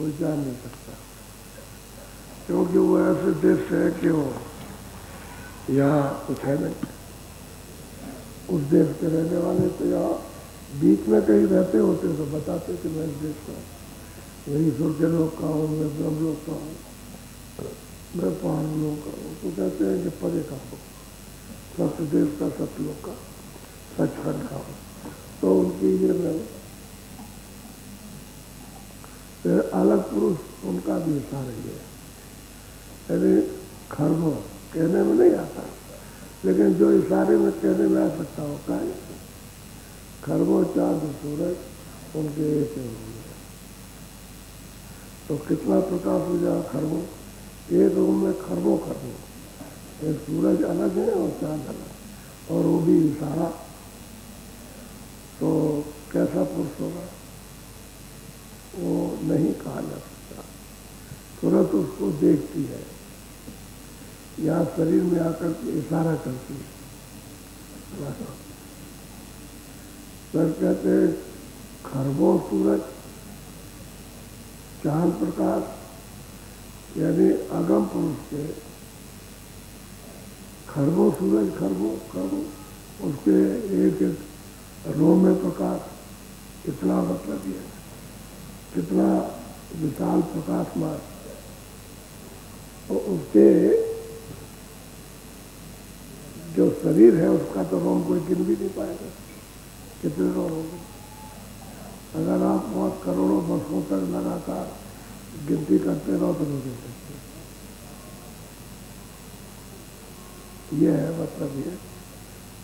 कोई जान नहीं सकता, क्योंकि वो ऐसे देश से है कि वो यहाँ कुछ है नहीं। उस देश के रहने वाले तो यहाँ बीच में कहीं रहते होते तो बताते कि मैं इस देश का, मैं ईश्वर के लोग का हूँ, मैं ब्रह्म लोग का हूँ, मैं पहाड़ लोग का हूँ। तो कहते हैं कि परे का हो, सत्य देश का, सत्य लोग का, सचखंड का हो। तो उनकी ये मैं फिर अलग पुरुष उनका भी इशारा ही है। यानी खर्म कहने में नहीं आता, लेकिन जो इशारे में कहने में आ सकता हो का है। खरबो चांद सूरज उनके एक होंगे, तो कितना प्रकाश हो जाए खरबो, एक रूम में खरबो खरबो, एक सूरज अलग है और चांद अलग, और वो भी इशारा। तो कैसा पुरुष होगा वो नहीं कहा जा सकता। तुरंत उसको देखती है, या शरीर में आकर के इशारा करती है। सर कहते खरबो सूरज चांद प्रकाश, यानी अगम पुरुष के खरबो सूरज, खरबो खरबो उसके एक एक रोम में प्रकाश। इतना मतलब ये कितना विशाल प्रकाशमान, और उसके जो शरीर है उसका तो रोम कोई गिन भी नहीं पाएगा, कितने रोम होंगे। अगर आप बहुत करोड़ों वर्षों तक लगातार गिनती करते रहो तो नहीं गिन सकते। ये है मतलब ये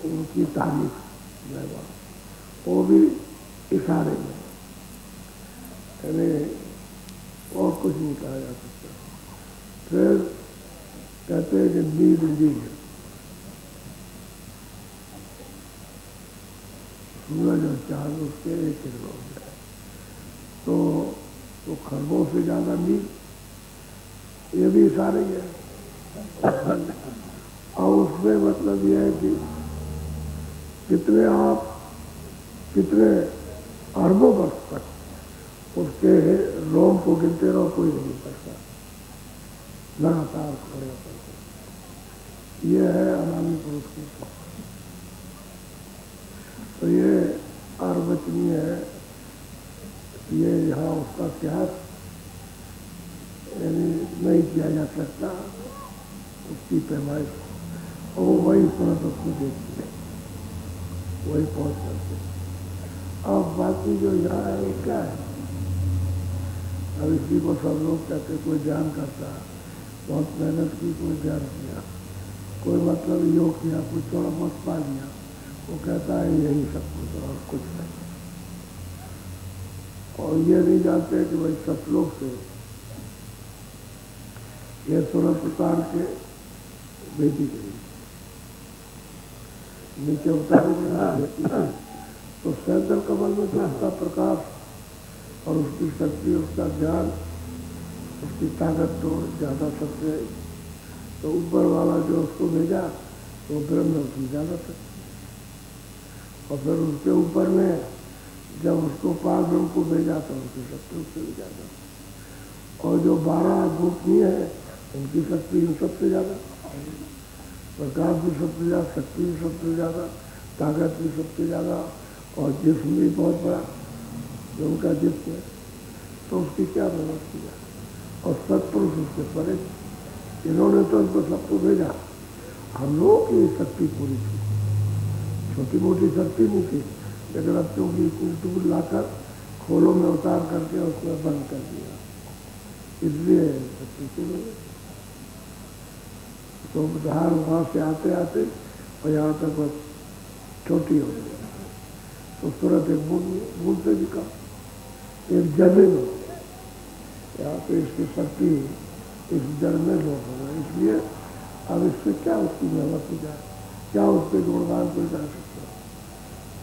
उनकी तारीफ, वो भी इशारे में, यानी और कुछ नहीं कहा जा सकता। फिर कहते हैं कि नील नील सूरज और चांद उसके एक ही हो गए, तो खरबों से ज्यादा नील, ये भी इशारे ही है। और उसमें मतलब यह है कि कितने आप कितने अरबों वर्ष तक उसके रोम को गिनते रहो, कोई नहीं करता, लगातार खड़े होकर। ये है अनामी पुरुष की। तो ये अर्वचनीय है, ये यहाँ उसका त्याग यानी नहीं किया जा सकता, उसकी पैमाइश, और वो वही तुरंत उसको देखती है, वही पहुंच करते। अब बाकी जो यहाँ है वो क्या है, अब इसी को सब लोग कहते कोई ध्यान करता, बहुत मेहनत की, कोई ध्यान किया, कोई मतलब योग किया, कोई थोड़ा बहुत पा लिया, वो कहता है यही सब कुछ और कुछ नहीं। और ये नहीं जानते कि भाई सतलोक से ये तुरंत उतार के बेटी गई, नीचे उतार के तो सैंदल कमल में जो उसका प्रकाश और उसकी शक्ति, उसका ज्ञान, उसकी ताकत तो ज्यादा सबसे, तो ऊपर वाला जो उसको भेजा वो ब्रह्म उसकी ज्यादा शक्ति। और फिर उसके ऊपर में जब उसको पार ब्रह्म को भेजा तो उनकी शक्ति उससे भी ज्यादा। और जो 12 गोपनीय है उनकी शक्ति इन सबसे ज्यादा, प्रकाश भी सबसे ज्यादा, शक्ति भी सबसे ज्यादा, ताकत भी सबसे ज्यादा, और जिस्म भी बहुत बड़ा जो उनका जिस्म है, तो उसकी क्या मेहनत किया। और सत्पुरुष उसके परे, इन्होंने तो उनको सबको भेजा, हम लोगों की शक्ति पूरी थी, छोटी मोटी शक्ति नहीं थी, लेकिन अब क्योंकि इतनी दूर लाकर खोलों में उतार करके उसमें बंद कर दिया, इसलिए शक्ति पूरी। तो उदाहरण वहां से आते आते और यहाँ तक बस छोटी हो गई, तो तुरंत एक बूंद से भी कहा, एक जल में यहाँ पे इसकी शक्ति इस जल में लोग होगा, इसलिए अब इससे क्या उसकी मेहनत की जाए, क्या उसके गुणगान को जा सकता है,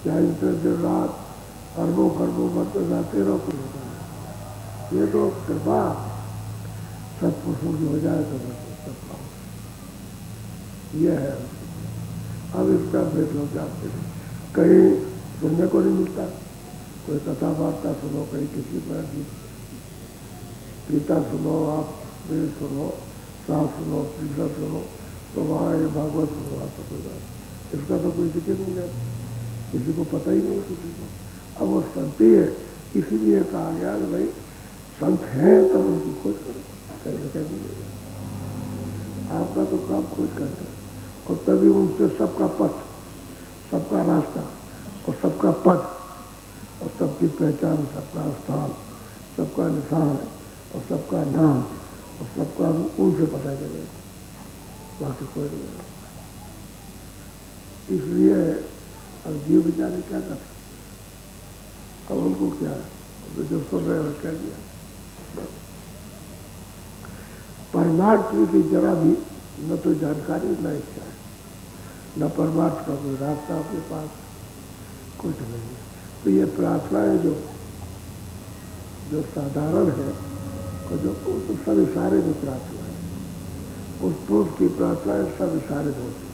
क्या इनसे दिन रात अरबों खरबों बढ़ते जाते रहो कुछ होता है। ये तो कृपा सत्पुरुषों की हो जाए तो सब पाओ, ये है। अब इसका भेद लोग जाते हैं, कहीं सुनने को नहीं मिलता, कोई कथा वार्ता सुनो, कहीं किसी पर भी गीता सुनो, आप वेद सुनो, सास सुनो, तीसरा सुनो, तो वहाँ ये भागवत सुनो, आप सकोगा। इसका तो कोई जिक्र नहीं है, किसी को पता ही नहीं किसी को। अब वो संत ही है, इसीलिए कहा गया कि भाई संत हैं तब उनकी खोज करो, कैसे कह दीजिएगा। आपका तो काम खोज करते हैं, और तभी उनसे सबका पथ, सबका रास्ता और सबका पद और सबकी पहचान, सबका स्थान, सबका निशान और सबका नाम और सबका उनसे पता चलेगा, बाकी कोई नहीं। इसलिए अब जीव बेचारे क्या करते, अब उनको क्या है, जो सुन रहे हो कह दिया। परमार्थ की जरा भी न तो जानकारी न इच्छा है, न परमार्थ का कोई रास्ता आपके पास, कुछ नहीं है। तो ये प्रार्थनाएं जो साधारण है, और जो तो सब इशारे की प्रार्थना है, उस पुरुष की प्रार्थनाएं सब इशारे होती है।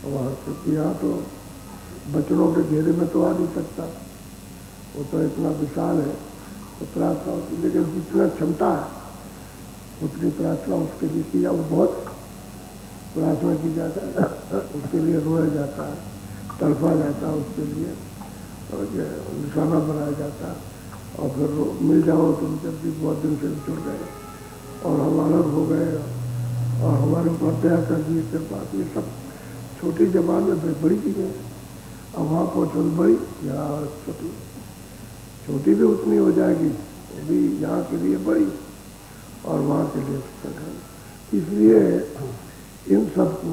वहाँ क्योंकि यहाँ तो बचनों के घेरे में तो आ नहीं सकता, वो तो इतना विशाल है, तो प्रार्थना होती, लेकिन जितना क्षमता है उतनी प्रार्थना उसके लिए किया। वो बहुत प्रार्थना की जाता है, उसके लिए रोया जाता है, तड़पा जाता है उसके लिए, और निशाना बनाया जाता है, और फिर मिल जाओ तुम, जब भी बहुत दिन से जुड़ गए और हम अलग हो गए और हमारे ऊपर दया कर दिए कृपा, ये सब छोटी जबान में बड़ी चीज़ें। अब वहाँ पहुँचो बड़ी, यहाँ छोटी, छोटी भी उतनी हो जाएगी, वो भी यहाँ के लिए बड़ी और वहाँ के लिए छोटा। इसलिए इन सबको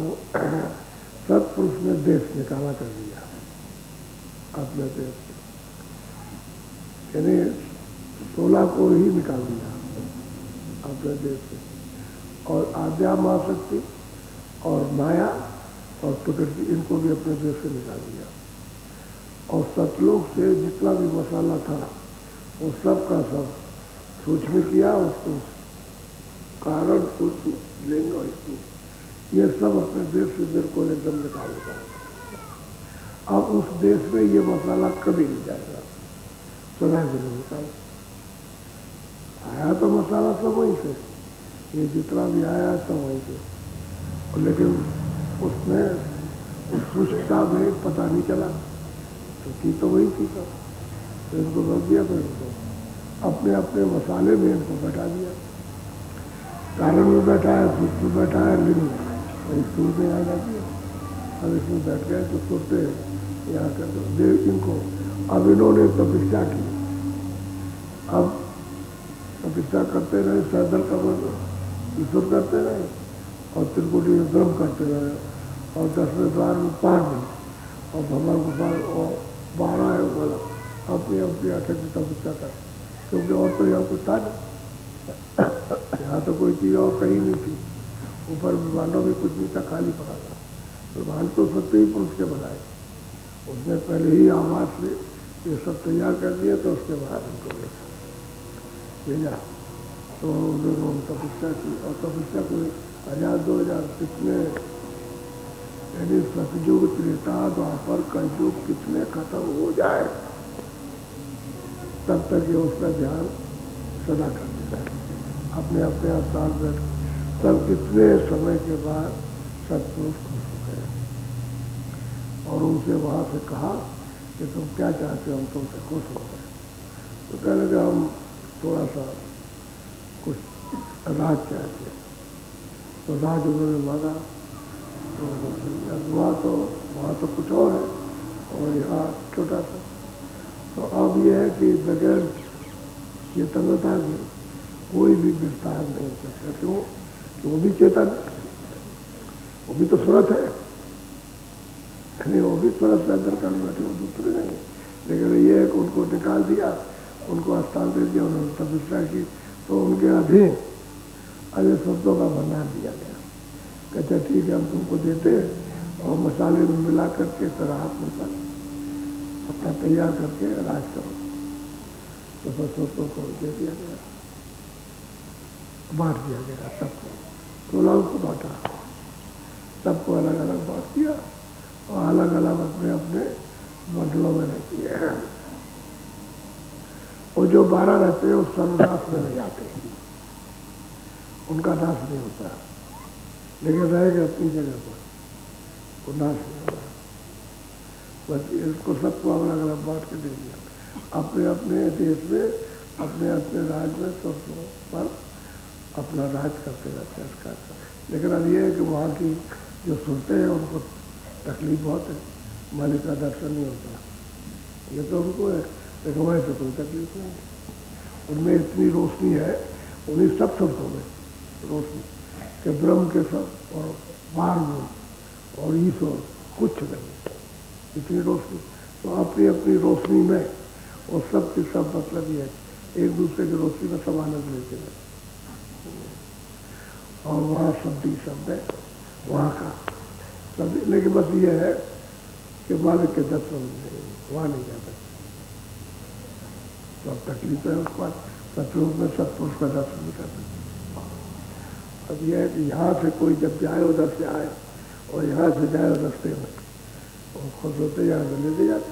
सत्पुरुष ने देश निकाला कर दिया अपने देश से, यानी 16 को ही निकाल दिया अपने देश से, और आद्यामाशक्ति और माया और प्रकृति, इनको भी अपने देश से निकाल दिया। और सतलोक से जितना भी मसाला था वो सब का सब सूक्ष्म किया, उसको कारण सूक्ष्म लिंग और ये सब अपने देश से बिल्कुल एकदम निकाल देता है। अब उस देश में ये मसाला कभी नहीं जाएगा, सदा के लिए निकाल। आया तो मसाला सब वहीं से, ये जितना भी आया सब वहीं से, लेकिन उसमें उस शुष्कता में पता नहीं चला, तो की तो वही थी सब, तो इनको रख दिया, फिर इनको अपने अपने मसाले में इनको बैठा दिया। कारण में बैठा है, सुख में बैठा है, लिंग वही सुर में आ जाती है। अब इसमें बैठ गए तो सुरते यहाँ कर दो देव इनको। अब इन्होंने तपस्या की, अब तपस्या करते रहे, सैदल कमर ईश्वर करते रहे और त्रिकुटी ब्रह्म करते रहे, और 10वें द्वार में 5 दिन और भगवान गोपाल और 12 है बोला अपनी अपनी आठवीं की तपस्या कर, क्योंकि और तो यहाँ कुछ था नहीं, यहाँ तो कोई चीज़ और कहीं नहीं थी, ऊपर विमानों में कुछ नहीं था, खाली पड़ा था। विमान तो सत्य ही पुरुष के बनाए, उसने पहले ही आवाज से ये सब तैयार कर दिया, तो उसके बाद हमको भेजा। तो उन्होंने तपस्या की, और तपस्या कोई 1000 2000 कितने, यानी सतयुग त्रेता द्वापर कलयुग कितने खत्म हो जाए तब तक ये उसका ध्यान सदा करते रहे, अपने अपने स्थान पर। तब कितने समय के बाद सतपुरुष खुश हो गए और उनसे वहाँ से कहा कि तुम क्या चाहते हो, हम तुमसे खुश हो गए। तो कह लगे हम थोड़ा सा कुछ राज चाहते हैं, तो राज उन्होंने मांगा। तो वहाँ तो कुछ और है और यहाँ छोटा सा। तो अब ये है कि बगैर चेतनता के कोई भी विस्तार नहीं हो सकता। क्यों? कि वो भी चेतन है, वो भी तो सूरत है, वो भी सूरत से अंदर कर बैठे, वो दूसरे नहीं। लेकिन ये है कि उनको निकाल दिया, उनको स्थान दे दिया, उन्होंने तपस्या की, तो उनके अधीन अजय शब्दों का भंडार दिया गया। कहते ठीक है हम तुमको देते हैं, और मसाले में मिला करके तरह हाथ में अपना तैयार करके राज करो। तो बस उसको दे दिया गया, बांट दिया गया सबको, 16 को बांटा, सबको अलग अलग बांट दिया और अलग अलग अपने अपने मंडलों में रख दिए। और जो 12 रहते हैं वो सर्वनाश में नहीं जाते, उनका नाश नहीं होता, लेकिन रहेगा अपनी जगह पर, वो नाश नहीं होगा। बस इसको सबको अलग अलग बांट के दे दिया, अपने अपने देश में, अपने अपने राज्य में सब पर अपना राज करते रहते हैं। लेकिन अब ये है कि वहाँ की जो सुनते हैं उनको तकलीफ बहुत है, मालिक का दर्शन नहीं होता, ये तो उनको है, लेकिन वहाँ से कोई तकलीफ नहीं है। उनमें इतनी रोशनी है, उन्हीं सब शब्दों में रोशनी कि ब्रह्म के सब और बाहर और ईश्वर कुछ नहीं, इतनी रोशनी। तो अपनी अपनी रोशनी में और सब की सब मतलब ये है, एक दूसरे की रोशनी में सब आनंद लेते हैं। और वहाँ शब्द शब्द है, वहाँ का शब्द, लेकिन बस ये है कि मालिक के दर्शन नहीं, वहाँ नहीं जा सकते, तो अब तकलीफ है उसके बाद सतयुग में सतपुरुष का दर्शन नहीं कर सकते। अब यह है कि यहाँ से कोई जब जाए उधर से आए और यहाँ से जाए रास्ते में और खुश होते यहाँ से लेते जाते।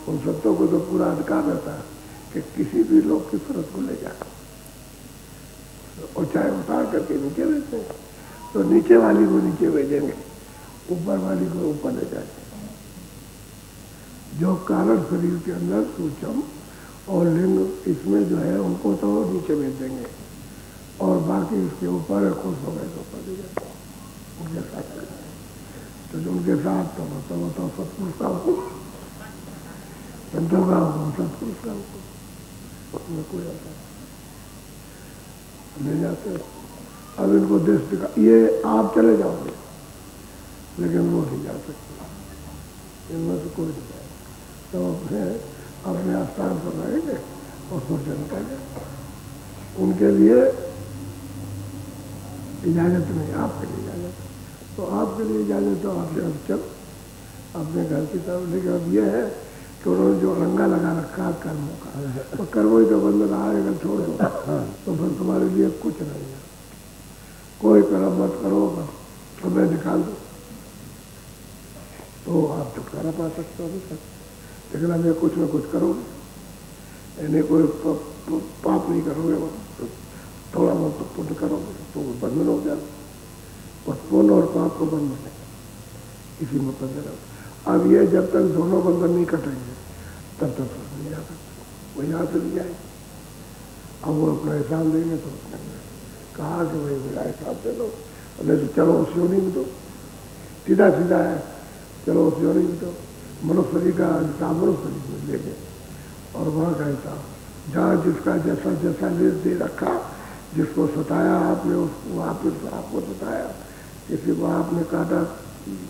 उन सत्यों को तो पूरा अधिकार रहता है कि किसी भी लोग की सूरत को ले जाए, और चाहे उतार करके नीचे भेजते हैं तो नीचे वाली को नीचे भेजेंगे, ऊपर वाली को ऊपर ले जाएंगे। जो कारण शरीर के अंदर सूक्ष्म और लिंग इसमें जो है उनको तो नीचे भेज देंगे, और बाकी इसके ऊपर खुश हो गए तो ऊपर ले जाएंगे उनके साथ। तो जो उनके साथ तो सतपुरुष का हुक्म, संतों का हुक्म, सतपुरुष का हुक्म, उसमें कोई आता ले जाते। अब इनको देश दिखा, ये आप चले जाओगे लेकिन वो नहीं जा सकते, इनमें से कोई नहीं जाएगा। तो अपने आस्थान पर रहेंगे और सोचने निकालेंगे, उनके लिए इजाजत नहीं, आपके लिए इजाजत। तो आपके लिए इजाजत तो आपसे अब चल अपने घर की तरफ। लेकिन अब यह है कि उन्होंने जो रंगा लगा रखा कर्मों का, तो कर्मों ही तो बंधन आएगा, छोड़ दो तो फिर तुम्हारे लिए कुछ नहीं है, कोई कर्म मत करो, तुम्हें निकाल दो तो आप छुटकारा पा सकते हो अभी तक। लेकिन अब ये कुछ न कुछ करोगे, यानी कोई पाप नहीं करोगे, तो थोड़ा बहुत पुण्य करोगे तो बंधन हो जाएगा, और पुण्य और पाप को बंधन है, इसी में बंधन है। अब ये जब तक दोनों बंधन नहीं कटेंगे तब तक नहीं जा सकते, वो यहाँ से नहीं जाएंगे। अब वो अपना हिसाब देंगे तो उसने कहा कि भाई मेरा हिसाब दे दो, अरे तो चलो उस योनि में दो, सीधा सीधा है, चलो उस योनि में दो, मनुष्य का हिसाब मनुष्य में लेंगे, और वहाँ का हिसाब जहाँ जिसका जैसा जैसा दे रखा, जिसको सताया आपने उसको वापिस आपको सताया, किसी को आपने काटा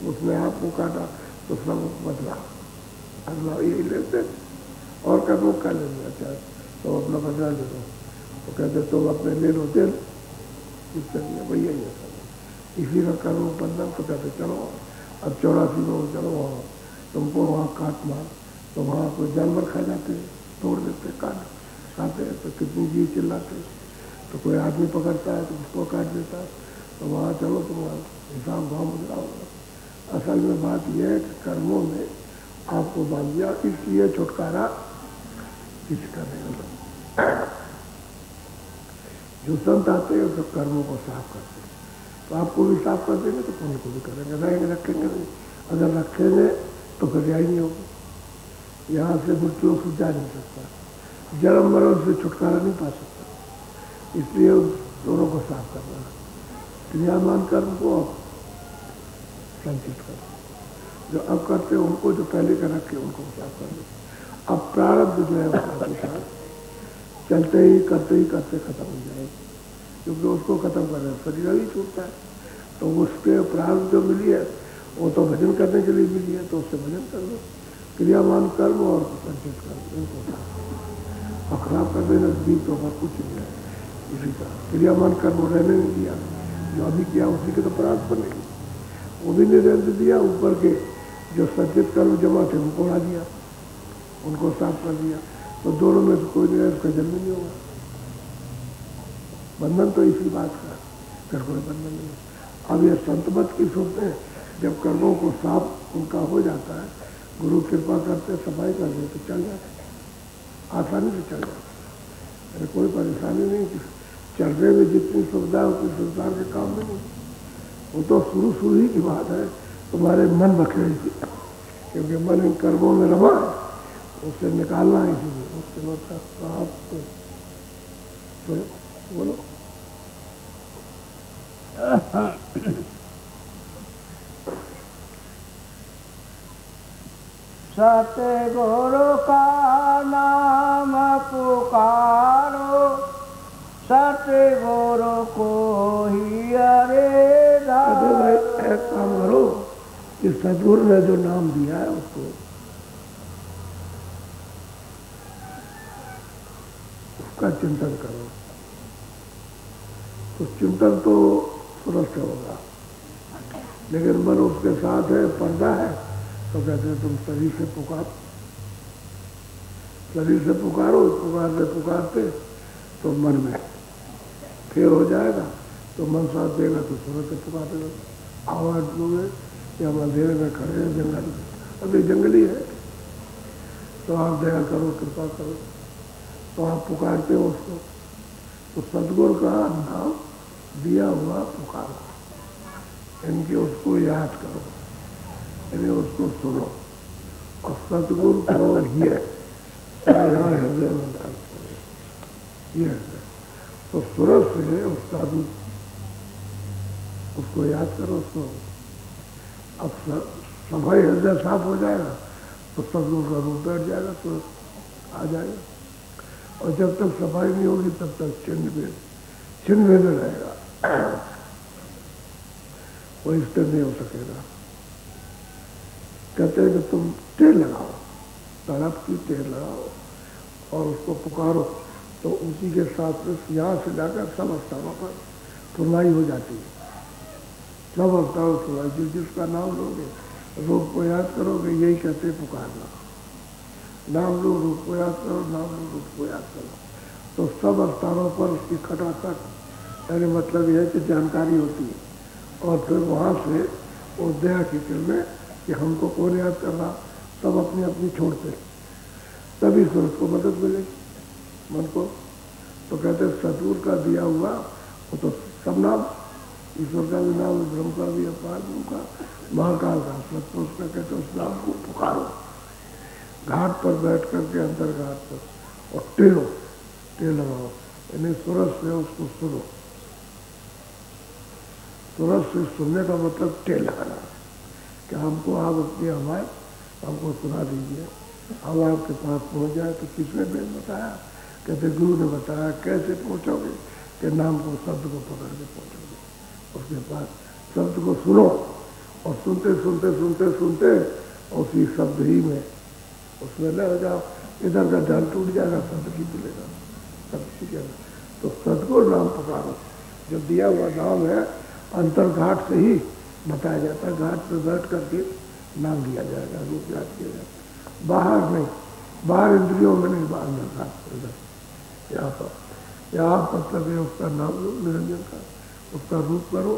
उसने आपको काटा, तो सब बदला अगला यही लेते, और कर्मों का ले लिया चाहे तो अपना बदला ले लो, तो कहते तुम अपने ले लो दिल, इससे वही है सब इसी का कर्म बंधन। तो कहते चलो अब 84 लोग चलो वहाँ, तुमको वहाँ काट मार, तो वहाँ कोई जानवर खा जाते, तोड़ देते, खाते, तो कितनी जीव चिल्लाते, तो कोई आदमी पकड़ता है तो उसको काट देता है, तो वहाँ चलो तुम्हारा हिसाब गाँव में होगा। असल में बात यह है कि कर्मों में आपको बांध दिया, इसलिए छुटकारा किसी का नहीं होता। जो संत आते हैं तो कर्मों को साफ करते हैं, तो आपको भी साफ कर देंगे तो पुण्य को भी करेंगे, रहेंगे रखेंगे नहीं, अगर रखेंगे तो फिर यही नहीं होगा, यहाँ से मृत्यु से जा नहीं सकता, जन्म मरण से छुटकारा नहीं पा सकता। इसलिए दोनों को साफ करना, क्रियामान कर्म को संचित करो, जो अब करते हैं उनको, जो पहले कर रखे उनको साफ कर दो। अब प्रारब्ध जो है उसका चलते ही करते खत्म हो जाएगी, क्योंकि उसको खत्म करना शरीर ही छूटता है, तो उसके प्रारब्ध जो मिली है वो तो भजन करने के लिए मिली है, तो उससे भजन कर लो। क्रियामान कर्म और संचित कर्म इनको और खराब कर देना बीच तो कुछ नहीं है। इसी का क्रियामान कर्म रहने नहीं दिया, जो अभी किया उसी के तो प्रारब्ध बनेगी, वो भी नहीं रहने दिया। ऊपर के जो संचित कर्म जमा थे उनको उड़ा दिया, उनको साफ कर दिया, तो दोनों में से कोई नहीं है, उसका जन्म नहीं होगा। बंधन तो इसी बात का, फिर कोई बंधन नहीं। अब ये संत मत की सुनते हैं, जब कर्मों को साफ उनका हो जाता है, गुरु कृपा करते सफाई कर देते, चल जाते, आसानी से चल जाता है, कोई परेशानी नहीं। चलने में जितनी सुविधा उतनी संसार के काम में नहीं। वो तो शुरू ही की बात है, तुम्हारे मन बखेड़ी थी, क्योंकि मन इन कर्मों में रमा है, उसे निकालना है। इसलिए उसके मतलब आप तो बोलो सतगुरु का नाम पुकारो, सतगुरु को ही अरे भाई एक काम करो कि सतगुरु ने जो नाम दिया है उसका चिंतन करो। तो चिंतन तो सुरस्त होगा, लेकिन मन उसके साथ है, पर्दा है। तो कहते हैं तुम शरीर से पुकारो, शरीर से पुकारो। पुकारते पुकारते तो मन में फिर हो जाएगा, तो मन साथ देगा तो सुरत से पुकारेगा। आवाज दोगे या हम अंधेरे में खड़े हैं जंगल में, अभी जंगली है, तो आप दया करो, कृपा करो, तो आप पुकारते हो उसको। तो सतगुरु का नाम दिया हुआ पुकारो, इनके उसको याद करो, इन्हें उसको सुनो, और सतगुरु को ये यहाँ हृदय में डाल ये है। तो सूरज से उसका रूप, उसको याद करो, उसको अब सफाई हृदय साफ हो जाएगा तो सतगुरु का रूप बैठ जाएगा, सूरज आ जाएगा। और जब तक सफाई नहीं होगी तब तक छिन्न भेद रहेगा, वो स्थिर नहीं हो सकेगा। कहते हैं कि तुम टेर लगाओ, तड़प की टेर लगाओ और उसको पुकारो, तो उसी के साथ में यहाँ से जाकर सब अवस्थाओं पर सुनाई हो जाती है। सब अवस्थाओं सुनाई, जिसका नाम लोगे, रूप को याद करोगे, यही कहते पुकारना। नाम लो, रूप को याद करो, नाम लो, रूप को याद करो, तो सब स्थानों पर उसकी खटाखट, यानी मतलब यह है कि जानकारी होती है। और फिर वहाँ से उस दया की किरणें कि हमको कौन याद कर रहा, सब अपनी अपनी छोड़ते, तभी सूरज को मदद मिलेगी मन को। तो कहते सतगुरु का दिया हुआ वो तो सब नाम, ईश्वर का भी नाम, ब्रह्म का भी, अपार ब्रह्म का, महाकाल का, सतपुरुष का, कहते उस नाम को पुकारो। घाट पर बैठ करके अंदर घाट पर और टेलो, टेल लगाओ, यानी सूरज से उसको सुनो। सूरज से सुनने का मतलब टेल लगाना, कि हमको आप अपनी आवाज़ हमको सुना दीजिए। अब आपके पास पहुंच जाए तो किसने बेन बताया, कहते गुरु ने बताया। कैसे पहुंचोगे, कि नाम को, शब्द को पकड़ के पहुंचोगे उसके पास। शब्द को सुनो और सुनते सुनते सुनते सुनते उसी शब्द ही में उसमें ले जाओ, इधर का ध्यान टूट जाएगा, शब्द की मिलेगा, शब्द सीखेगा। तो सतगुरु नाम पुकारो, जो दिया हुआ नाम है, अंतर्घाट से ही बताया जाता है। घाट पर बैठ करके नाम लिया जाएगा, रूप याद किया जाएगा, बाहर नहीं, बाहर इंद्रियों में नहीं, बाहर घाट पर इधर यहाँ पर। यहाँ मतलब है उसका नाम लो निरंजन का, उसका रूप करो,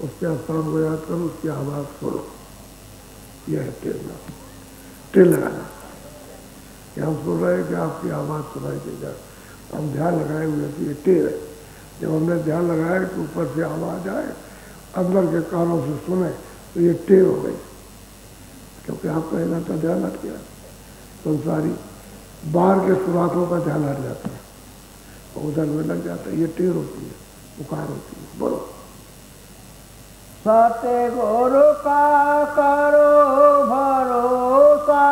उसके स्थान को याद करो, उसकी आवाज़ सुनो। यह है टेलना, टेल लगाना। कि हम सुन रहे हैं कि आपकी आवाज़ सुनाई दे जाए, हम ध्यान लगाए हुए थे, ये टेल है। जब हमने ध्यान लगाया कि ऊपर से आवाज़ आए, अंदर के कानों से सुने, तो ये टेर हो गई, क्योंकि आपका इधर का ध्यान हट गया। संसारी बाहर के सुराखों का ध्यान हट जाता है, उधर में लग जाता है, ये टेर होती है, पुकार होती है। बोलो सतगुरु का करो भरोसा,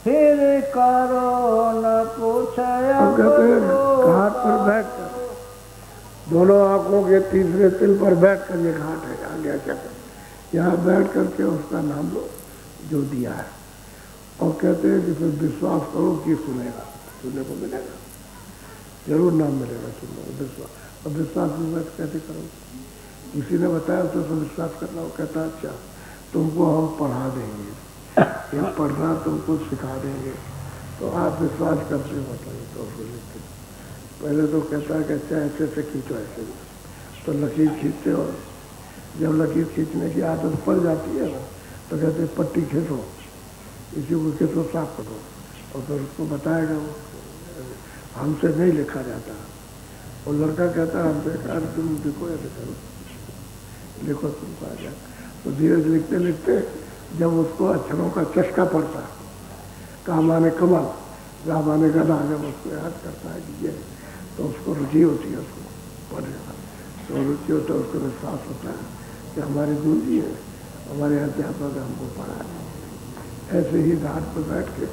फिर करो न पूछो। कहते हैं घाट पर बैठ कर, दोनों आंखों के तीसरे तिल पर बैठ कर, ये घाट है आगे चक्कर, यहाँ बैठ करके उसका नाम लो जो दिया है। और कहते हैं कि फिर विश्वास करो कि सुनेगा, सुनने को मिलेगा, जरूर नाम मिलेगा सुनने को, विश्वास। और विश्वास में बैठ कैसे करो, किसी ने बताया तो विश्वास करना, वो कहता अच्छा तुमको हम पढ़ा देंगे, ये पढ़ना तुमको सिखा देंगे, तो आप विश्वास करते हो, बताइए। तो पहले तो कहता है कि अच्छा ऐसे ऐसे खींचो, ऐसे, तो लकीर खींचते हो। जब लकीर खींचने की आदत पड़ जाती है ना, तो कहते पट्टी खींचो, इसी को खींचो, साफ करो, और फिर उसको बताएगा वो, हमसे नहीं लिखा जाता। और लड़का कहता है हमसे, यार तुम देखो ऐसे करो, लिखो तुमको आ जाए। तो धीरे धीरे लिखते लिखते जब उसको अक्षरों का चस्का पड़ता, का माने कमल, गा माने गदा, जब उसको याद करता है कि ये, तो उसको रुचि होती है उसको पढ़ेगा। तो रुचि होता है, उसको विश्वास होता है कि हमारी गुरु जी है, हमारे अध्यापक हमको पढ़ा है। ऐसे ही घाट पर बैठ के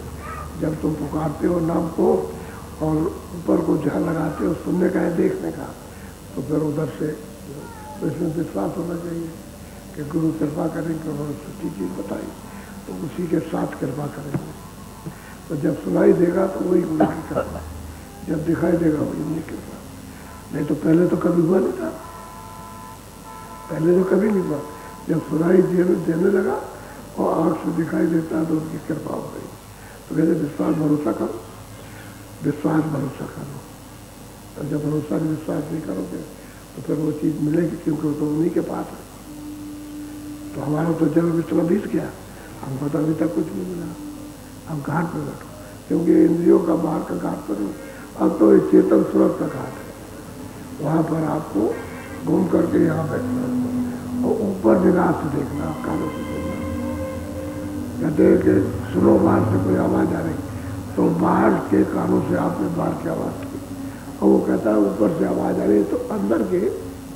जब तुम पुकारते हो नाम को और ऊपर को ध्यान लगाते हो, सुनने का है देखने का, तो फिर उधर से तो इसमें विश्वास होना चाहिए कि गुरु कृपा करेंगे, उन्होंने सच्ची चीज़ बताई तो उसी के साथ कृपा करेंगे। तो जब सुनाई देगा तो वही गुरु की कृपा, जब दिखाई देगा वही उनकी कृपा। नहीं तो पहले तो कभी हुआ नहीं था, पहले तो कभी नहीं हुआ। जब सुनाई देने लगा और आँख से दिखाई देता तो उनकी कृपा हो गई। तो कहते विश्वास भरोसा करो, विश्वास भरोसा करो। और जब भरोसा विश्वास नहीं करोगे तो फिर वो चीज़ मिलेगी, क्योंकि वो तो उन्हीं के पास है। तो हमारा तो जन्म इतना बीत गया, हमको तो अभी तक कुछ नहीं मिला। हम घाट पर बैठो, क्योंकि इंद्रियों का बाहर का घाट पर नहीं, अब तो एक चेतन सूरत का घाट है। वहाँ पर आपको घूम करके यहाँ बैठना और ऊपर निगाह से देखना, कानों से देखना। कहते हैं कि सुनो बाहर से कोई आवाज़ आ रही, तो बाहर के कानों से आपने बाहर की आवाज़ की, और वो कहता है ऊपर से आवाज़ आ रही है, तो अंदर के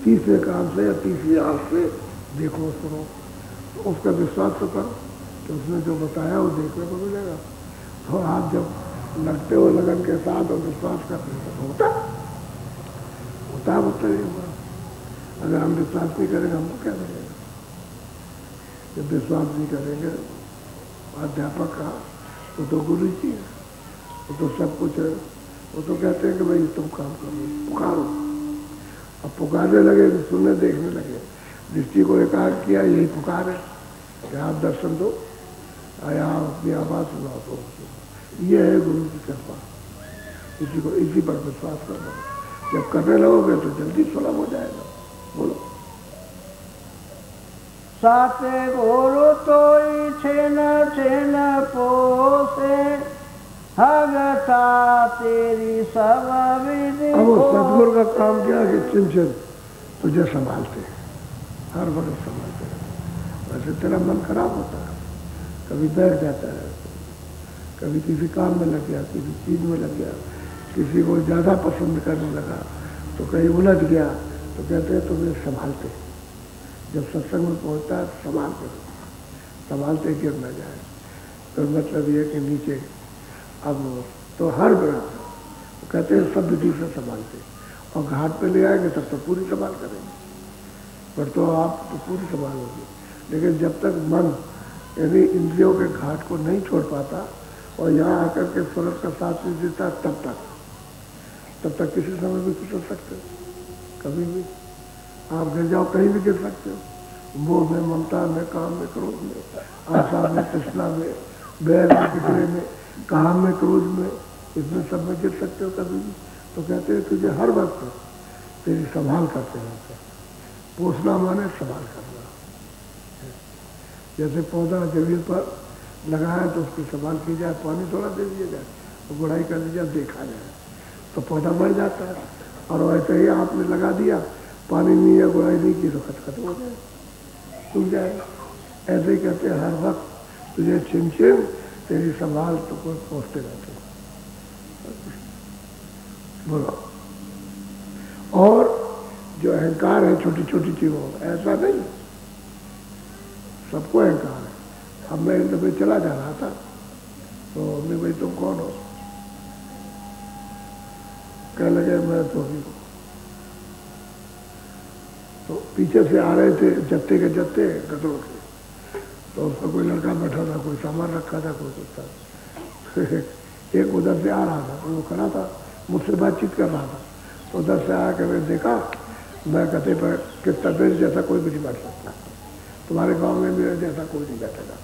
तीसरे कान से या तीसरी आँख से देखो, सुनो। तो उसका विश्वास तो करो कि उसने जो बताया वो देखने को मिलेगा। तो आप जब लगते हो लगन के साथ और विश्वास करते हो तो होता ही होगा। अगर हम विश्वास नहीं करेंगे हमको क्या मिलेगा? जब विश्वास नहीं करेंगे अध्यापक का, वो तो गुरु जी है, वो तो सब कुछ है। वो तो कहते हैं कि भाई तुम काम करो, पुकारो। अब पुकारने लगे तो सुनने देखने लगे, दृष्टि को एकाग्र किया, यही पुकार है कि आप दर्शन दो, आया अपनी आवाज़ सुनाओ। तो ये है गुरु की कृपा, इसी पर विश्वास करना। जब करने लगोगे तो जल्दी सुलभ हो जाएगा। बोलो। साथे गुरु तोई छेन छेन पोसे, भगता तेरी सब विधि। अब सतगुरु का काम क्या है कि चिन तुझे संभालते हैं, हर वक्त संभालते हैं। वैसे तेरा मन खराब होता है, कभी बैठ जाता है, कभी किसी काम में लग गया, किसी चीज़ में लग गया, किसी को ज़्यादा पसंद करने लगा, तो कहीं उलझ गया, तो कहते हैं तुम्हें संभालते। जब सत्संग में पहुँचता है संभाल कर, संभालते गिर न जाए। तो मतलब ये कि नीचे अब तो हर ग्रह तो कहते हैं सब विधि से संभालते, और घाट पे ले आएंगे तब तो पूरी संभाल करेंगे, पर तो आप तो पूरी संभाल होगी। लेकिन जब तक मन यानी इंद्रियों के घाट को नहीं छोड़ पाता और यहाँ आकर के सूरज का साथ नहीं देता, तब तक किसी समय भी फिसल सकते हो, कभी भी आप गिर जाओ, कहीं भी गिर सकते हो। मोह में, ममता में, काम में, क्रोध में, आशा में, तृष्णा में, बैर में, पिछड़े में, काम में, क्रोध में, इसमें सब में गिर सकते हो कभी भी। तो कहते हैं तुझे हर वक्त तेरी संभाल करते रहते। पोसना माने संभाल करना। जैसे पौधा जमीन पर लगाया तो उसकी संभाल की जाए, पानी थोड़ा दे दिया जाए, तो गुड़ाई कर दी जाए, देखा जाए, तो पौधा मर जाता है। और वैसे ही आपने लगा दिया, पानी नहीं या गुड़ाई नहीं की तो खत्म हो जाए, सूख जाएगा। ऐसे ही कहते हैं हर वक्त तुझे छिन छिन तेरी संभाल तो को पहुँचते रहते। बोलो। और जो अहंकार है छोटी छोटी चीजों, ऐसा नहीं, सबको अहंकार है। अब मैं एक दफे चला जा रहा था, तो हमने भाई तुम कौन हो? कहने लगे मैं तो ही हूँ। तो पीछे से आ रहे थे जत्ते के जत्ते गधों के, तो उसमें कोई लड़का बैठा था, कोई सामान रखा था, कोई कुछ था। एक उधर से आ रहा था, तो वो खड़ा था, मुझसे बातचीत कर रहा था। तो उधर से आकर मैंने देखा, मैं गधे पर कितना मेरे जैसा कोई भी नहीं बैठ सकता, तुम्हारे गांव में मेरे जैसा कोई नहीं बैठेगा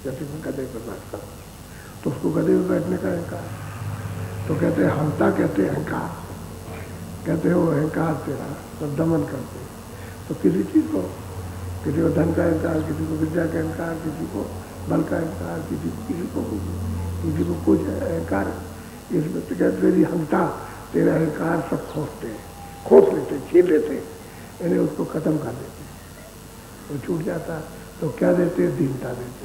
जैसे मैं गधे पर बैठता हूँ। तो उसको गधे पर बैठने का अहंकार। तो कहते हैं हमता, कहते हैं अहंकार, कहते हो अहंकार तेरा तो दमन करते। तो किसी चीज़ को किसी को धन का अहंकार, किसी को विद्या का अहंकार, किसी को बल का अहंकार, किसी को कुछ अहंकार। इसमें तो कहते तेरी हमता, तेरा अहंकार सब खोस लेते, छीन लेते, यानी उसको खत्म कर देते। वो छूट जाता तो क्या देते? दीनता देते।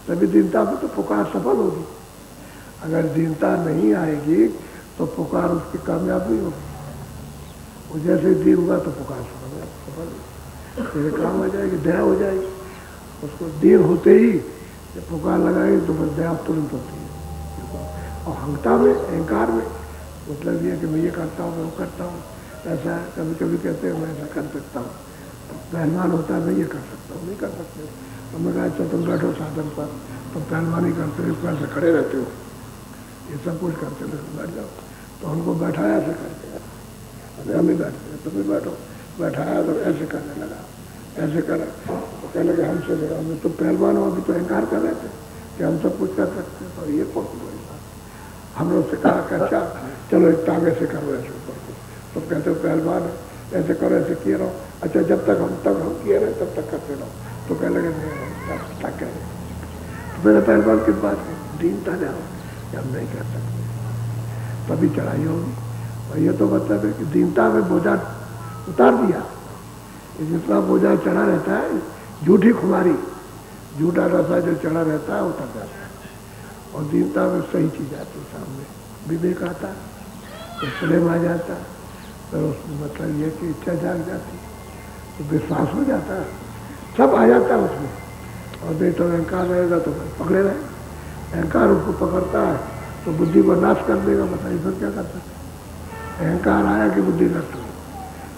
तभी दीनता में तो पुकार सफल होगी। अगर दीनता नहीं आएगी तो पुकार उसकी कामयाब नहीं होगी। वो जैसे दीन हुआ तो पुकार सफल तेरे काम हो जाएगी, दया हो जाएगी। उसको दीन होते ही जब पुकार लगाएगी तो बस दया तुरंत होती है। और अहंता में, अहंकार में मतलब ये कि मैं ये करता हूँ, मैं वो करता हूँ, ऐसा कभी कभी कहते हैं मैं ऐसा कर सकता हूँ। तो पहलवान होता है मैं ये कर सकता हूँ, नहीं कर सकते। तो मैं कहा अच्छा तुम बैठो साधन पर, तुम पहलवानी करते हो, पैसे खड़े रहते हो, ये सब कुछ करते हो, बैठ जाओ। तो हमको बैठाया ऐसे करके, हम ही बैठते हैं, तुम भी बैठो। बैठाया तो ऐसे करने लगा, ऐसे करा तो कहने लगे हमसे लगा, हम तो पहलवान हो, अभी तो अहंकार कर रहे थे कि हम सब कुछ कर सकते हैं। तो ये कौन सी बड़ी बात। हम लोग से कहा कि अच्छा चलो एक टांग ऐसे करो, ऐसे ऊपर को। तो कहते हो पहलवान ऐसे करो, ऐसे किए रहो। अच्छा जब तक हम किए रहे तब तक करते रहो। तो कहने लगे नहीं तक कह रहे। तो मेरा पहलवान किस बात है? दीनता जाओ कि हम नहीं कर सकते, तभी चढ़ाई होगी। और ये तो मतलब है कि दीनता में बोझा उतार दिया। जितना बोझा चढ़ा रहता है, झूठी खुमारी, झूठा रसा जो चढ़ा रहता है उतर जाता है। और दीनता में सही चीज आती है सामने, विवेक आता है, तो प्रेम आ जाता है, तो उसमें मतलब ये कि इच्छा जाग जाती है, तो विश्वास हो जाता है, सब आ जाता है उसमें। और नहीं तो अहंकार रहेगा तो पकड़े रहे। अहंकार उसको पकड़ता है तो बुद्धि को नाश कर देगा। बताइए फिर क्या कर सकते? अहंकार आया कि बुद्धि नष्ट हुई।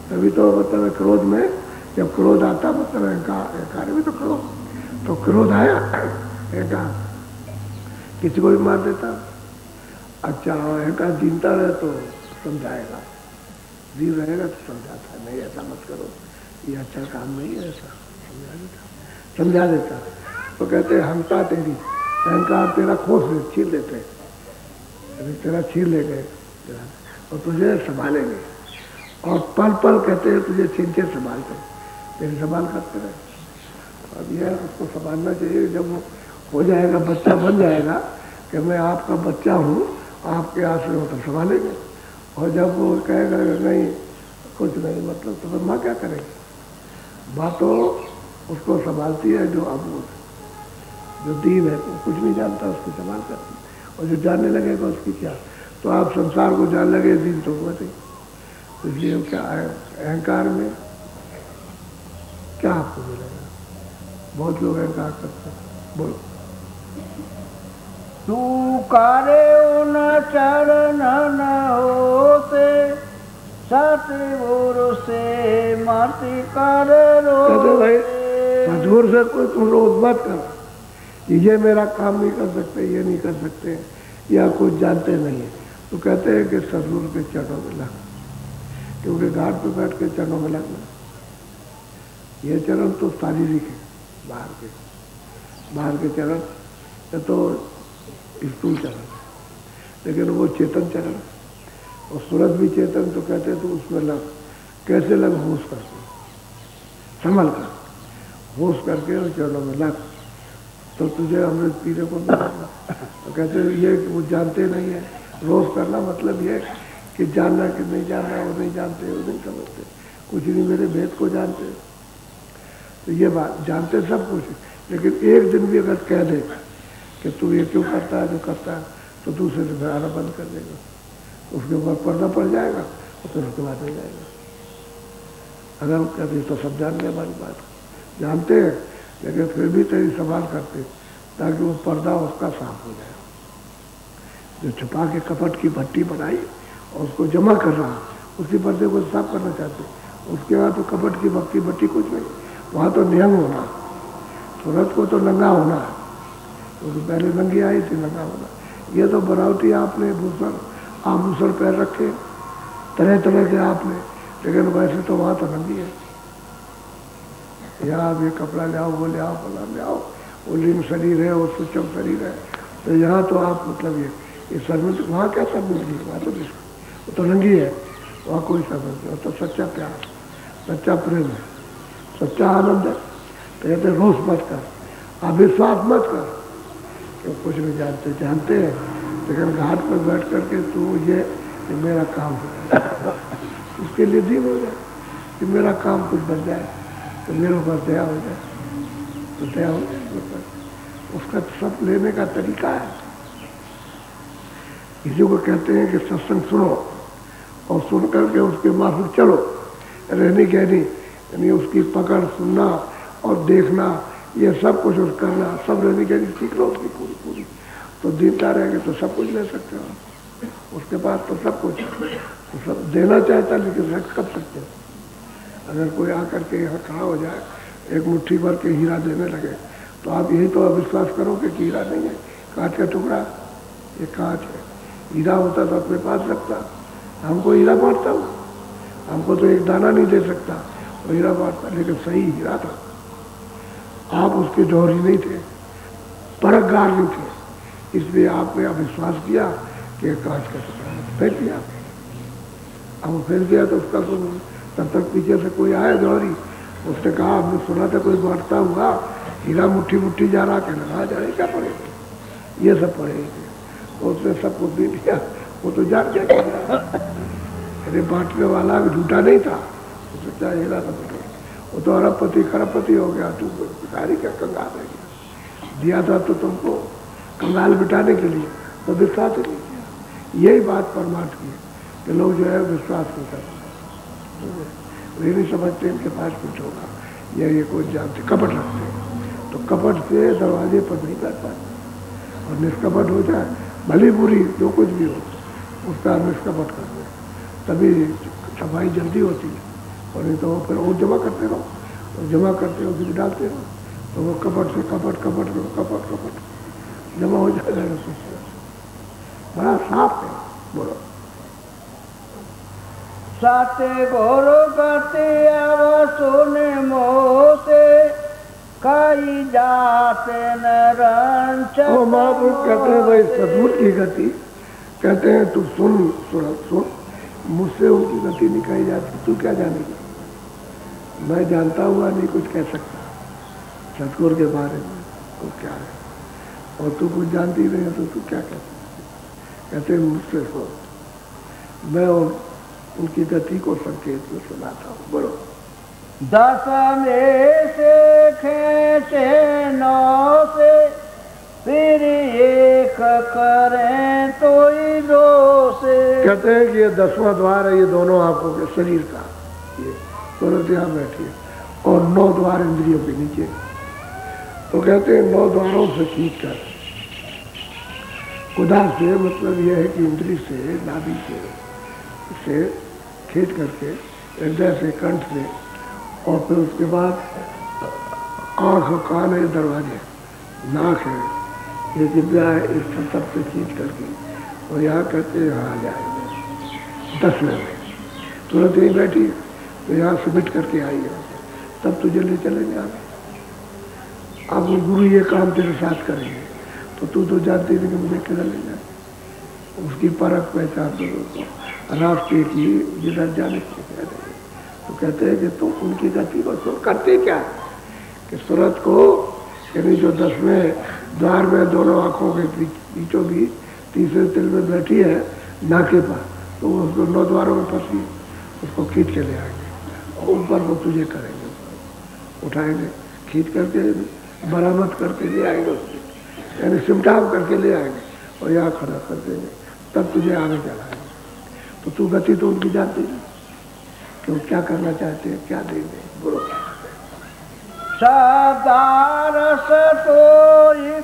तभी तो मतलब क्रोध में, जब क्रोध आता मतलब अहंकार में तो क्रोध आया, अहंकार किसी को भी मार देता। अच्छा अहंकार दीनता रहे तो समझाएगा, दीन रहेगा तो समझाता है, नहीं ऐसा मत करो, ये अच्छा काम नहीं है, ऐसा समझा देता। तो कहते हैं हमता तेरी, अहंकार तेरा खोस ले, छीन लेते, तेरा छीन ले गए और तुझे संभालेंगे। और पल पल कहते हैं तुझे छीन के संभालते, तेरी संभाल करते रहे। अब यह उसको संभालना चाहिए। जब वो हो जाएगा, बच्चा बन जाएगा कि मैं आपका बच्चा हूँ, आपके आश्रय हो, तो संभालेंगे। और जब वो कहेगा नहीं कुछ नहीं, मतलब तो फिर माँ क्या करेगी? माँ तो उसको संभालती है जो अबूझ, जो दीन है, वो कुछ नहीं जानता, उसकी संभाल करती है। और जो जानने लगेगा उसकी क्या, तो आप संसार को जान लगे, दीन तो हुआ नहीं। तो इसलिए क्या अहंकार में क्या आपको मिलेगा? बहुत लोग अहंकार करते हैं। बोलो तू करे न चरण न होते, सतगुरु से मति कर रो। भाई सतगुरु से कोई तुम रोज मत करो, ये मेरा काम नहीं कर सकते, ये नहीं कर सकते, या कुछ जानते नहीं है। तो कहते हैं कि सतगुरु के चरणों में लग, क्योंकि घाट पे बैठ के चरणों में लगना, ये चरण तो शारीरिक है, बाहर के चरण ये तो स्थूल चरण, लेकिन वो चेतन चरण। और सूरज भी चेतन, तो कहते तो उसमें लग, कैसे लग? होश करके, संभल कर होश करके उस चरणों में लग, तो तुझे अमृत पीने को मिलेगा। तो कहते ये कि वो जानते नहीं है, रोज करना मतलब ये कि जानना कि नहीं जानना, वो नहीं जानते, वो नहीं समझते, कुछ नहीं मेरे भेद को जानते। तो ये बात जानते सब कुछ, लेकिन एक दिन भी अगर कह दे कि तू ये क्यों करता है, जो करता है, तो दूसरे से फिर आना बंद कर देगा, तो उसके ऊपर पर्दा पड़ जाएगा और फिर उसके बाद हो जाएगा। अगर वो कहते तो सब जान लिया हमारी बात, जानते हैं, लेकिन फिर भी तेरी संभाल करते ताकि वो पर्दा उसका साफ हो जाए। जो छुपा के कपट की भट्टी बनाई और उसको जमा कर रहा, उसी पर्दे को साफ करना चाहते। उसके बाद तो कपट की भट्टी कुछ नहीं, वहाँ तो निहंग होना, सूरत को तो नंगा होना है, क्योंकि पहले नंगी आई थी, नंगा होना। ये तो बनावटी आपने आभूषण पैर रखे तरह तरह के आपने, लेकिन वैसे तो वहाँ तो नंगी है। यहाँ आप ये कपड़ा ले आओ, वो ले आओ, फला ले आओ, वो लिंग शरीर है, वो सूक्ष्म शरीर है, तो यहाँ तो आप मतलब ये शर्मिंद, वहाँ क्या शर्मिंदगी, वहाँ तो वो तो नंगी है, वहाँ कोई शर्मिंदगी, वो तो सच्चा प्यार, सच्चा प्रेम है, सच्चा आनंद है, तो कहते रोष मत कर, अविश्वास मत कर कि कुछ नहीं जानते, जानते हैं, लेकिन घाट पर बैठ करके तू ये मेरा काम हो जाए, उसके लिए दिन हो जाए कि मेरा काम कुछ बन जाए, तो मेरे ऊपर दया हो जाए, तो दया हो जाए। उसका सब लेने का तरीका है। किसी को कहते हैं कि सत्संग सुनो और सुन करके उसके माफिक चलो, रहनी कहनी, यानी उसकी पकड़ सुनना और देखना, ये सब कुछ करना, सब रहनी कहनी सीख लो उसकी पूरी पूरी, तो जीता रहेंगे तो सब कुछ ले सकते हो। उसके पास तो सब कुछ, तो सब देना चाहता लेकिन रख कब सकते हो। अगर कोई आकर के यहाँ खड़ा हो जाए, एक मुट्ठी भर के हीरा देने लगे, तो आप यही तो अविश्वास करोगे कि हीरा नहीं है, कांच का टुकड़ा, ये कांच है। हीरा होता तो अपने पास रखता, हमको हीरा बांटता हूँ, हमको तो एक दाना नहीं दे सकता, वो हीरा बांटता, लेकिन सही हीरा था। आप उसके जौहरी नहीं थे, परखगार नहीं थे, इसलिए आपने अविश्वास किया कि कांच का टुकड़ा है, फेंक दिया। अब फेंक दिया तो उसका तब तक पीछे से कोई आया जौहरी, उसने कहा हमने सुना था कोई बांटता हुआ हीरा मुट्ठी मुट्ठी जा रहा, कहना कहा जा रही क्या पड़ेगा, ये सब पड़ेगी। तो उसने सब कुछ दे दिया, वो तो जान गया, अरे बांटने वाला झूठा नहीं था, उसने क्या हीरा था, वो तो अरबपति खरबपति हो गया, तू भिखारी क्या कंगाल रह गया। दिया था तो तुमको कंगाल बिठाने के लिए, तो विश्वास ही नहीं किया। यही बात परमार्थ की कि लोग जो है विश्वास नहीं करते, वे नहीं समझते इनके पास कुछ होगा, ये कुछ जानते, कपट रखते हैं, तो कपट से दरवाजे पर नहीं बैठ पाते। और निष्कपट हो जाए, भली बुरी जो कुछ भी हो, उसका निष्कपट कर दे, तभी सफाई जल्दी होती है। और नहीं तो वो फिर और जमा करते रहो, और जमा करते रहो, फिर डालते रहो, तो वो कपट से कपट कपट कपट कपट जमा हो जाएगा। बड़ा साफ है। बोलो साते घोरो करते अब सुने मोसे कई जाते न रंच। महापुरुष कहते हैं भाई सदगुरु की गति, कहते हैं तू सुन सुन, मुझसे उनकी गति नहीं कही जाती, तू क्या जानेगी, मैं जानता हुआ नहीं कुछ कह सकता सदगुरु के बारे में, तो क्या है, और तू कुछ जानती नहीं है तो तू क्या कह सकती। कहते हैं मुझसे सुन, मैं उनकी गति को संकेत में सुनाता हूँ। बोलो 10 में से खेचे 9 से फिर एक करें तो ही 2 से। कहते हैं कि ये 10वां द्वार है, ये दोनों आंखों के शरीर का, ये तुरंत यहाँ बैठी है, और 9 द्वार इंद्रियों के नीचे। तो कहते हैं 9 द्वारों से खींच कर, खुदा से मतलब यह है कि इंद्री से, नाभि से खींच करके, हृदय से, कंठ से, और फिर उसके बाद आँख, कान है, दरवाजे, नाक है, ये जिब्या है, इस सब से खींच करके, और यहाँ कहते हैं यहाँ आ जाएंगे 10 में तुरंत यहीं बैठी, तो यहाँ से मिट करके आई है, तब तुझे ले चलेंगे आगे। अब वो गुरु ये काम तेरे साथ करेंगे, तो तू तो जानती नहीं कि मुझे किधर ले जाए, उसकी परख पहचान तो रास्ते की जिधर जाने की कह रहे। तो कहते हैं कि तुम उनकी गति को सुन, करते क्या कि सूरत को, यानी जो 10वें द्वार में दोनों आंखों के बीचों बीच तीसरे तिल में बैठी है नाके पर, तो उसको 9 द्वारों में फंसी, उसको खींच के ले आएंगे, और ऊपर वो तुझे करेंगे, उठाएंगे, खींच करके बरामद करके ले आएंगे उससे, यानी सिमटाव करके ले आएंगे, और यहाँ खड़ा कर देंगे, तब तुझे आगे चलाएंगे। तो तू गति तो उनकी जानती नहीं कि वो क्या करना चाहते हैं, क्या देंगे। बोलो सदारस तो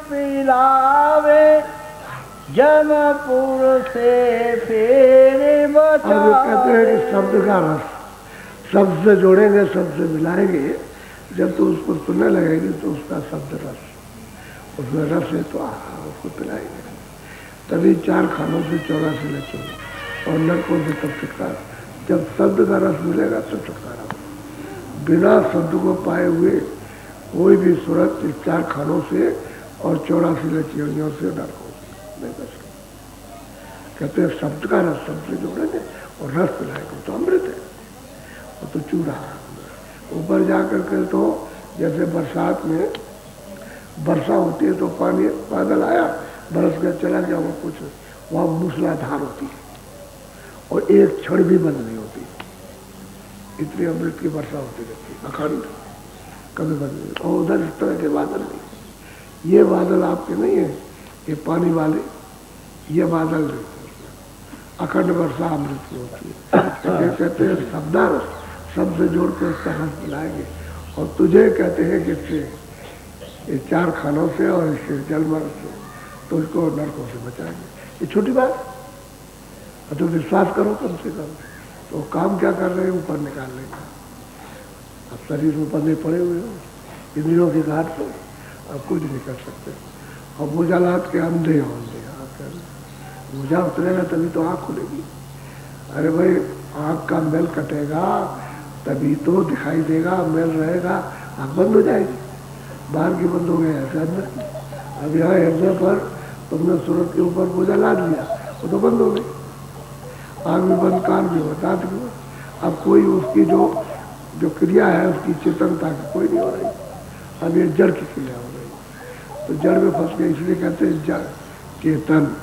पिलावे जमपुर से फिर बचा। अब कहते हैं कि शब्द का रस, शब्द से जोड़ेंगे, शब्द से मिलाएंगे, जब तू उसको सुनने लगेगी तो उसका शब्द रस, उसमें रस है तो उसको पिलाएंगे, तभी 4 खानों से 84 लक्षण, और नरकों से तब छुटकारा। जब शब्द का रस मिलेगा तो छुटकारा। बिना शब्द को पाए हुए कोई भी सूरत इस 4 खानों से और 84 लक्षणियों से नरकों नहीं बच सकती। कहते हैं शब्द का रस, शब्द से जोड़ेंगे और रस पिलाएंगे, तो अमृत है, वो तो चूड़ा। ऊपर जाकर के तो जैसे बरसात में वर्षा होती है तो पानी बादल आया बरस कर चला गया, वो कुछ वहाँ मूसलाधार होती है और एक क्षण भी बंद नहीं होती, इतनी अमृत की वर्षा होती रहती है अखंड, कभी बंद नहीं। और उधर इस तरह के बादल नहीं, ये बादल आपके नहीं है, ये पानी वाले, ये बादल नहीं, अखंड वर्षा अमृत की होती है। कहते हैं शब्दारस, शब्द जोड़ के उसका रस मिलाएंगे, और तुझे कहते हैं कि इससे ये 4 खानों से और इससे जलमर्ग से तो इसको नरकों से बचाएंगे। ये छोटी बात, तो विश्वास करो कम से कम। तो काम क्या कर रहे हैं, ऊपर निकाल लेंगे। अब शरीर में बंधे पड़े हुए हो इंद्रियों के घाट पर, अब कुछ नहीं कर सकते। और भुजालात के अंधे हो, अंधे भुजा उतरेगा तभी तो आँख खुलेगी। अरे भाई आँख का मैल कटेगा तभी तो दिखाई देगा, मैल रहेगा आँख बंद हो जाएगी, बाहर की बंद हो गई ऐसे अंदर की। अब यहाँ हृदय पर तुमने सूरत के ऊपर भुजा लाद लिया, वो तो बंद हो गई, आँख भी बंद, कान भी हो, दांत भी हो। अब कोई उसकी जो क्रिया है उसकी चेतनता की कोई नहीं हो रही। अब ये जड़ की क्रिया हो रही, तो जड़ में फंस गए, इसलिए कहते हैं जड़ चेतन,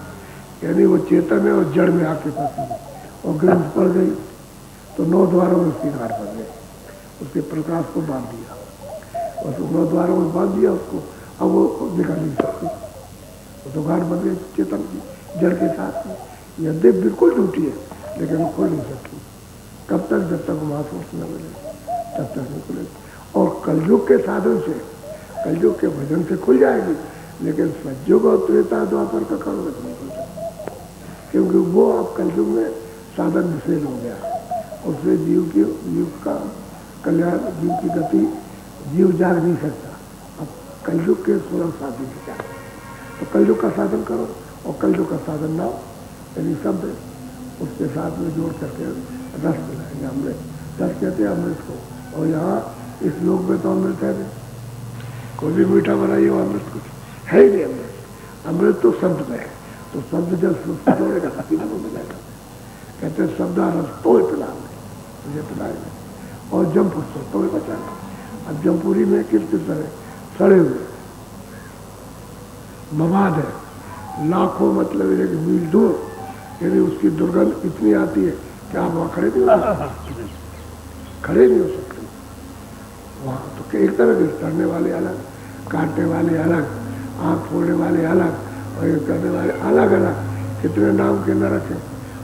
यानी वो चेतन है और जड़ में आके फंसी और ग्रंथ पड़ गई तो 9 द्वारों में उसकी गांठ बन गई, उसके प्रकाश को बांध दिया, और 9 द्वारों में बांध दिया उसको, अब वो निकल नहीं सकती, वो तो गांठ बन गई चेतन की जड़ के साथ में। यह देह बिल्कुल टूटी है लेकिन वो खुल नहीं सकती, कब तक, जब तक महापुरुष न मिले तब तक नहीं खुलेगी। और कलयुग के साधन से, कलयुग के भजन से खुल जाएगी, लेकिन सतयुग और त्रेता द्वापर का कल नहीं खुल सकता, क्योंकि वो अब कलयुग में साधन विशेष हो गया, उससे जीव का कल्याण, जीव की गति जीव जाग नहीं सकता। अब कलयुग के 16 साधन विचार, तो कलयुग का साधन करो, और कलयुग का साधन ना यानी शब्द उसके साथ में जोड़ करके रस मिलाएंगे, अमृत, रस कहते हैं अमृत को। और यहाँ इस लोक में तो अमृत है नहीं, कोई भी मीठा बनाइए वो अमृत कुछ है ही नहीं। अमृत, अमृत तो शब्द में है, तो शब्द जब उसको जोड़ेगा पीने को मिलेगा। कहते हैं शब्दा रस तो पिलाएंगे, तुझे पिलाएंगे, और जमपुर से तो बचाएंगे। अब जमपुरी में किस तरह सड़े हुए मवाद है, लाखों मतलब 1 मील दूर, यानी उसकी दुर्गंध इतनी आती है कि आप वहाँ खड़े नहीं हो सकते, खड़े नहीं हो सकते वहाँ। तो एक तरह के सड़ने वाले अलग, काटने वाले अलग, आँख फोड़ने वाले अलग, और ये करने वाले अलग अलग, कितने नाम के नरक है,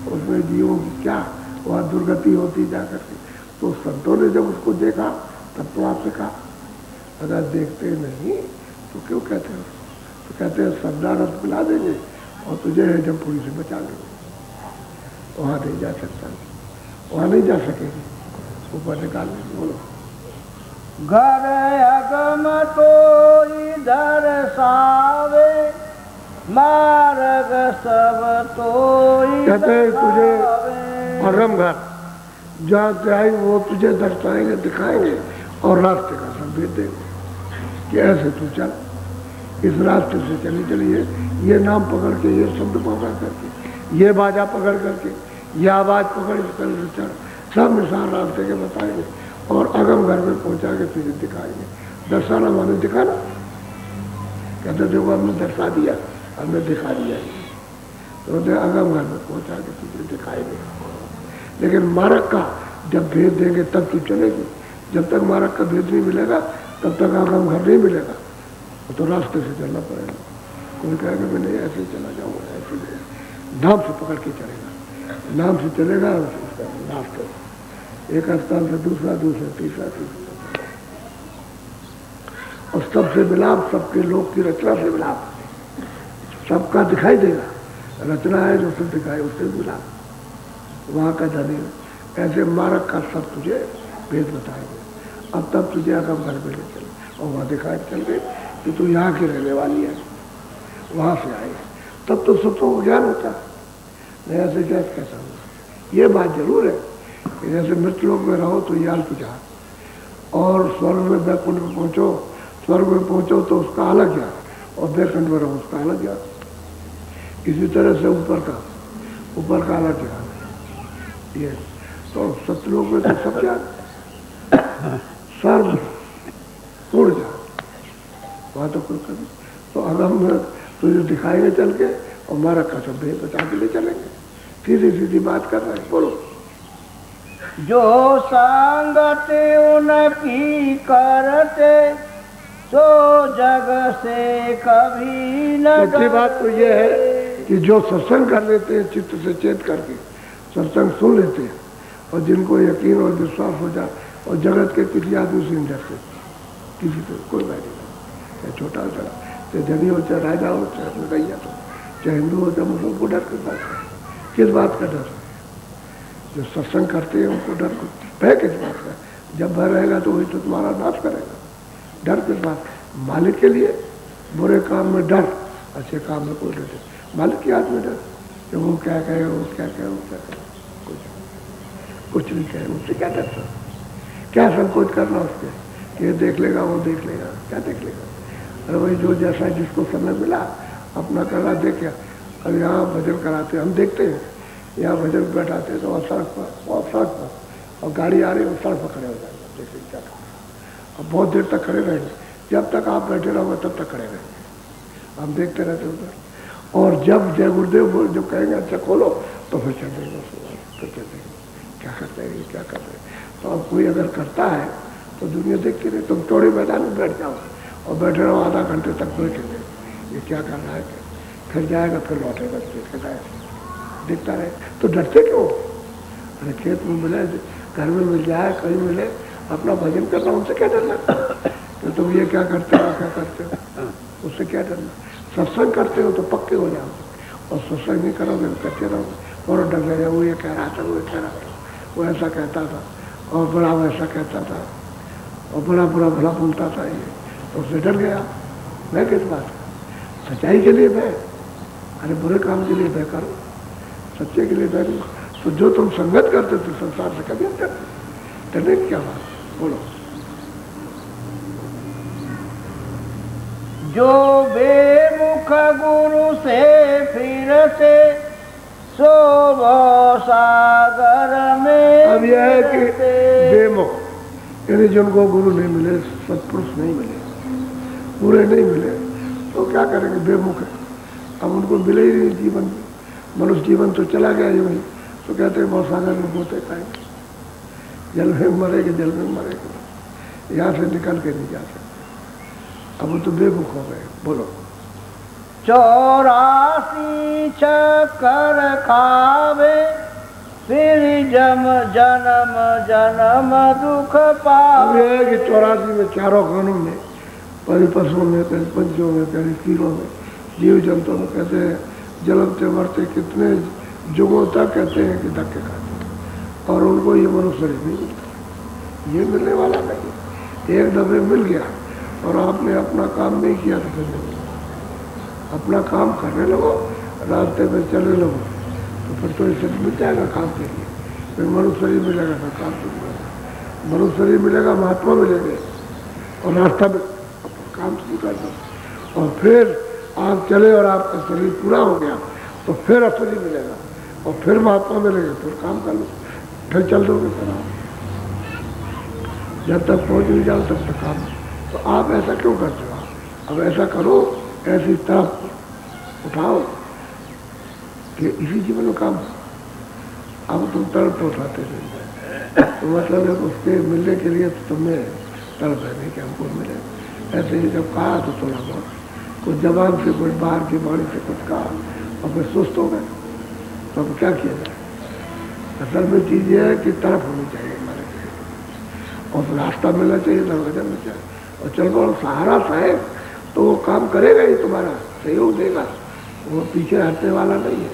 उसमें जीवों की क्या वहाँ दुर्गति होती जा करके। तो संतों ने जब उसको देखा तब तो आपसे कहा, अगर देखते नहीं तो क्यों कहते हो, तो कहते हैं शब्दा रस पिला देंगे और तुझे है जमपुरी से बचा लेंगे। वहाँ नहीं जा सकता, वहाँ नहीं जा सकेगी, ऊपर निकाल लेंगे। बोलो घर अगम तो इधर सावे, मार्ग सब तो कहते हैं तुझे परम घर जहाँ से आई वो तुझे दर्शाएंगे, दिखाएंगे, और रास्ते का संदेश देंगे कि ऐसे तू चल, इस रास्ते से चली चलिए, ये नाम पकड़ के, ये शब्द पकड़ करके, ये बाजा पकड़ करके, ये आवाज पकड़ कर चल, सब निशान रास्ते के बताएंगे और अगम घर में पहुंचा के तुझे दिखाएंगे। दर्शाना माने दिखाना, कहते देखो हमने दर्शा दिया, हमने दिखा दिया, तो अगम घर में पहुंचा के तुझे दिखाएंगे। लेकिन मार्ग का जब भेद देंगे तब तू चलेगी, जब तक मार्ग का भेद नहीं मिलेगा तब तक अगम घर नहीं मिलेगा, तो रास्ते से चलना पड़ेगा। कोई कहेगा मैं नहीं ऐसे चला जाऊँगा, ऐसे नहीं, नाम से पकड़ के चलेगा, नाम से चलेगा रास्ते, एक स्थान से दूसरा, दूसरा तीसरा, तीसरा, और सबसे मिलाप, सबके लोक की रचना से मिलाप, सबका दिखाई देगा, रचना है जो सब दिखाए उससे मिलाप, वहाँ का धनी ऐसे मार्ग का सब तुझे भेद बताएंगे। अब तब तुझे अगम घर में ले चले और वहाँ दिखाए चल गए कि तू यहाँ की रहने वाली है, वहाँ से आए, तब तो सब तो ज्ञान होता है, ऐसे कैसा हो। ये बात जरूर है कि जैसे मृत लोक में रहो तो याल तुझा, और स्वर्ग में बैकुंठ में पहुँचो, स्वर्ग में पहुँचो तो उसका अलग ज्ञान, और बैकुंठ में रहो उसका अलग ज्ञान। इसी तरह से ऊपर का अलग ज्ञान है। ये तो सतलोक में तो सब ज्ञान सर्व उड़ जा, वहां तो कोई कभी। तो अब हम तुझे दिखाएंगे चल के और हमारा कसम भी बचा के ले चलेंगे। सीधी सीधी बात कर रहे हैं, बोलो। जो संगति उनकी करते सो जग से कभी न सच्ची बात तो यह है कि जो सत्संग कर लेते हैं चित्त से चेत करके, सत्संग सुन लेते हैं और जिनको यकीन और विश्वास हो जाए, और जगत के किसी आदमी से नहीं डरते, किसी से कोई बात नहीं, चाहे छोटा हो चाहे धनी हो, चाहे राजा हो, चाहे गैया हो, चाहे हिंदू हो, चाहे मुसलमान, को डर किस बात का? किस बात का डर? जो सत्संग करते हैं उनको डर है किस बात का? जब भय रहेगा तो वही तो तुम्हारा नाश करेगा। डर किस बात? मालिक के लिए बुरे काम में डर, अच्छे काम में कोई डर। मालिक के हाथ में डर कि वो क्या कहेगा, वो क्या कहेगा, वो क्या कहेगा, कुछ नहीं कहे, उससे क्या डर? क्या संकोच करना उसके कि ये देख लेगा, वो देख लेगा, क्या देख लेगा? अरे भाई जो जैसा जिसको समय मिला अपना करना देखे। अब यहाँ भजन कराते हम देखते हैं, यहाँ भजन बैठाते हैं तो और सड़क पर और गाड़ी आ रही है, सड़क पर खड़े हो जाएंगे, देखिए क्या करें। अब बहुत देर तक खड़े रहेंगे, जब तक आप बैठे रहोगे तब तक खड़े रहेंगे, हम देखते रहते उधर। और जब जय गुरुदेव जब कहेंगे अच्छा खोलो तो फिर चल देंगे, फिर चल देंगे क्या करते हैं, क्या करते हैं। तो अब कोई अगर करता है तो दुनिया देखती रहे। तुम चौड़े मैदान में बैठ जाओ और बैठे रहो आधा घंटे तक बैठेंगे, ये क्या कर रहा है, फिर जाएगा, फिर लौटेगा, देखता रहे। तो डरते क्यों? अरे खेत में मिले, घर में मिल जाए, कहीं मिले, अपना भजन कर रहा हूँ, उनसे क्या डरना? तो तुम ये क्या करते हो, क्या करते हो, उससे क्या डरना? सत्संग करते हो तो पक्के हो जाओ, और सत्संग नहीं करोगे तो कच्चे रहोगे और डर गए। वो ये कह रहा था, वो ये कह रहा था, वो ऐसा कहता था और बड़ा वैसा कहता था और बड़ा बुरा भला बोलता था, ये तो उससे डर गया। मैं किस बात? सच्चाई के लिए भय? अरे बुरे काम के लिए भय करो, सच्चे के लिए भय करो। तो जो तुम संगत करते थे संसार से कभी डरने की क्या बात? बोलो। जो बेमुख गुरु से फिरते सो सागर में। अब यह है कि बेमुख यानी जिनको गुरु नहीं मिले, सत्पुरुष नहीं मिले, पूरे नहीं मिले, तो क्या करेंगे? बेमुख है। अब उनको मिले ही नहीं जीवन, मनुष्य जीवन तो चला गया ही वहीं। तो कहते हैं बहुत सागर में बोते खाएंगे, जल में मरेंगे, जल में मरेंगे, यहाँ से निकल के नहीं जा सकते। अब वो तो बेमुख हो गए। बोलो। 84 चक्कर खावे फिर जन्म जन्म दुख पावे। अब यह है कि 84 में चारों खानों में, कभी पशुओं में, कभी पंछियों में, कभी कीड़ों में, जीव जंतुओं में, कहते हैं जलते मरते कितने जुगों तक कहते हैं कि धक्के खाते हैं और उनको ये मनुष्य नहीं मिलता, ये मिलने वाला नहीं। एक दफे मिल गया और आपने अपना काम नहीं किया तो फिर नहीं। अपना काम करने लगो, रास्ते में चलने लगो तो फिर तो इसे मिल जाएगा काम के लिए। फिर मनुष्य शरीर मिलेगा तो काम शुरू करेगा, मनुष्य शरीर मिलेगा, महात्मा मिलेंगे और रास्ता में काम शुरू कर दो। और फिर आप चले और आपका शरीर पूरा हो गया तो फिर असली मिलेगा और फिर महात्मा मिलेगा, फिर काम कर लो, फिर चल दोगे। फिर आप जब तक पहुँच नहीं जाओ तब तक काम। तो आप ऐसा क्यों करते हो? अब ऐसा करो, ऐसी तरफ उठाओ कि इसी जीवन में काम। अब तुम तड़प उठाते थे तो मतलब है उसके मिलने के लिए तो तुम्हें तड़प है नहीं कि हमको मिले। ऐसे ही जब कहा तो थोड़ा बहुत कुछ जबान से, कुछ बाहर की बाणी से कुछ कहा और फिर सुस्त हो गए तो अब क्या किया जाए? असल में चीज़ ये है कि तरफ होनी चाहिए हमारे लिए और रास्ता मिलना चाहिए, दरवाजा मिलना चाहिए और चलो और सहारा साहेब तो वो काम करेगा ही, तुम्हारा सहयोग देगा, वो पीछे हटने वाला नहीं है।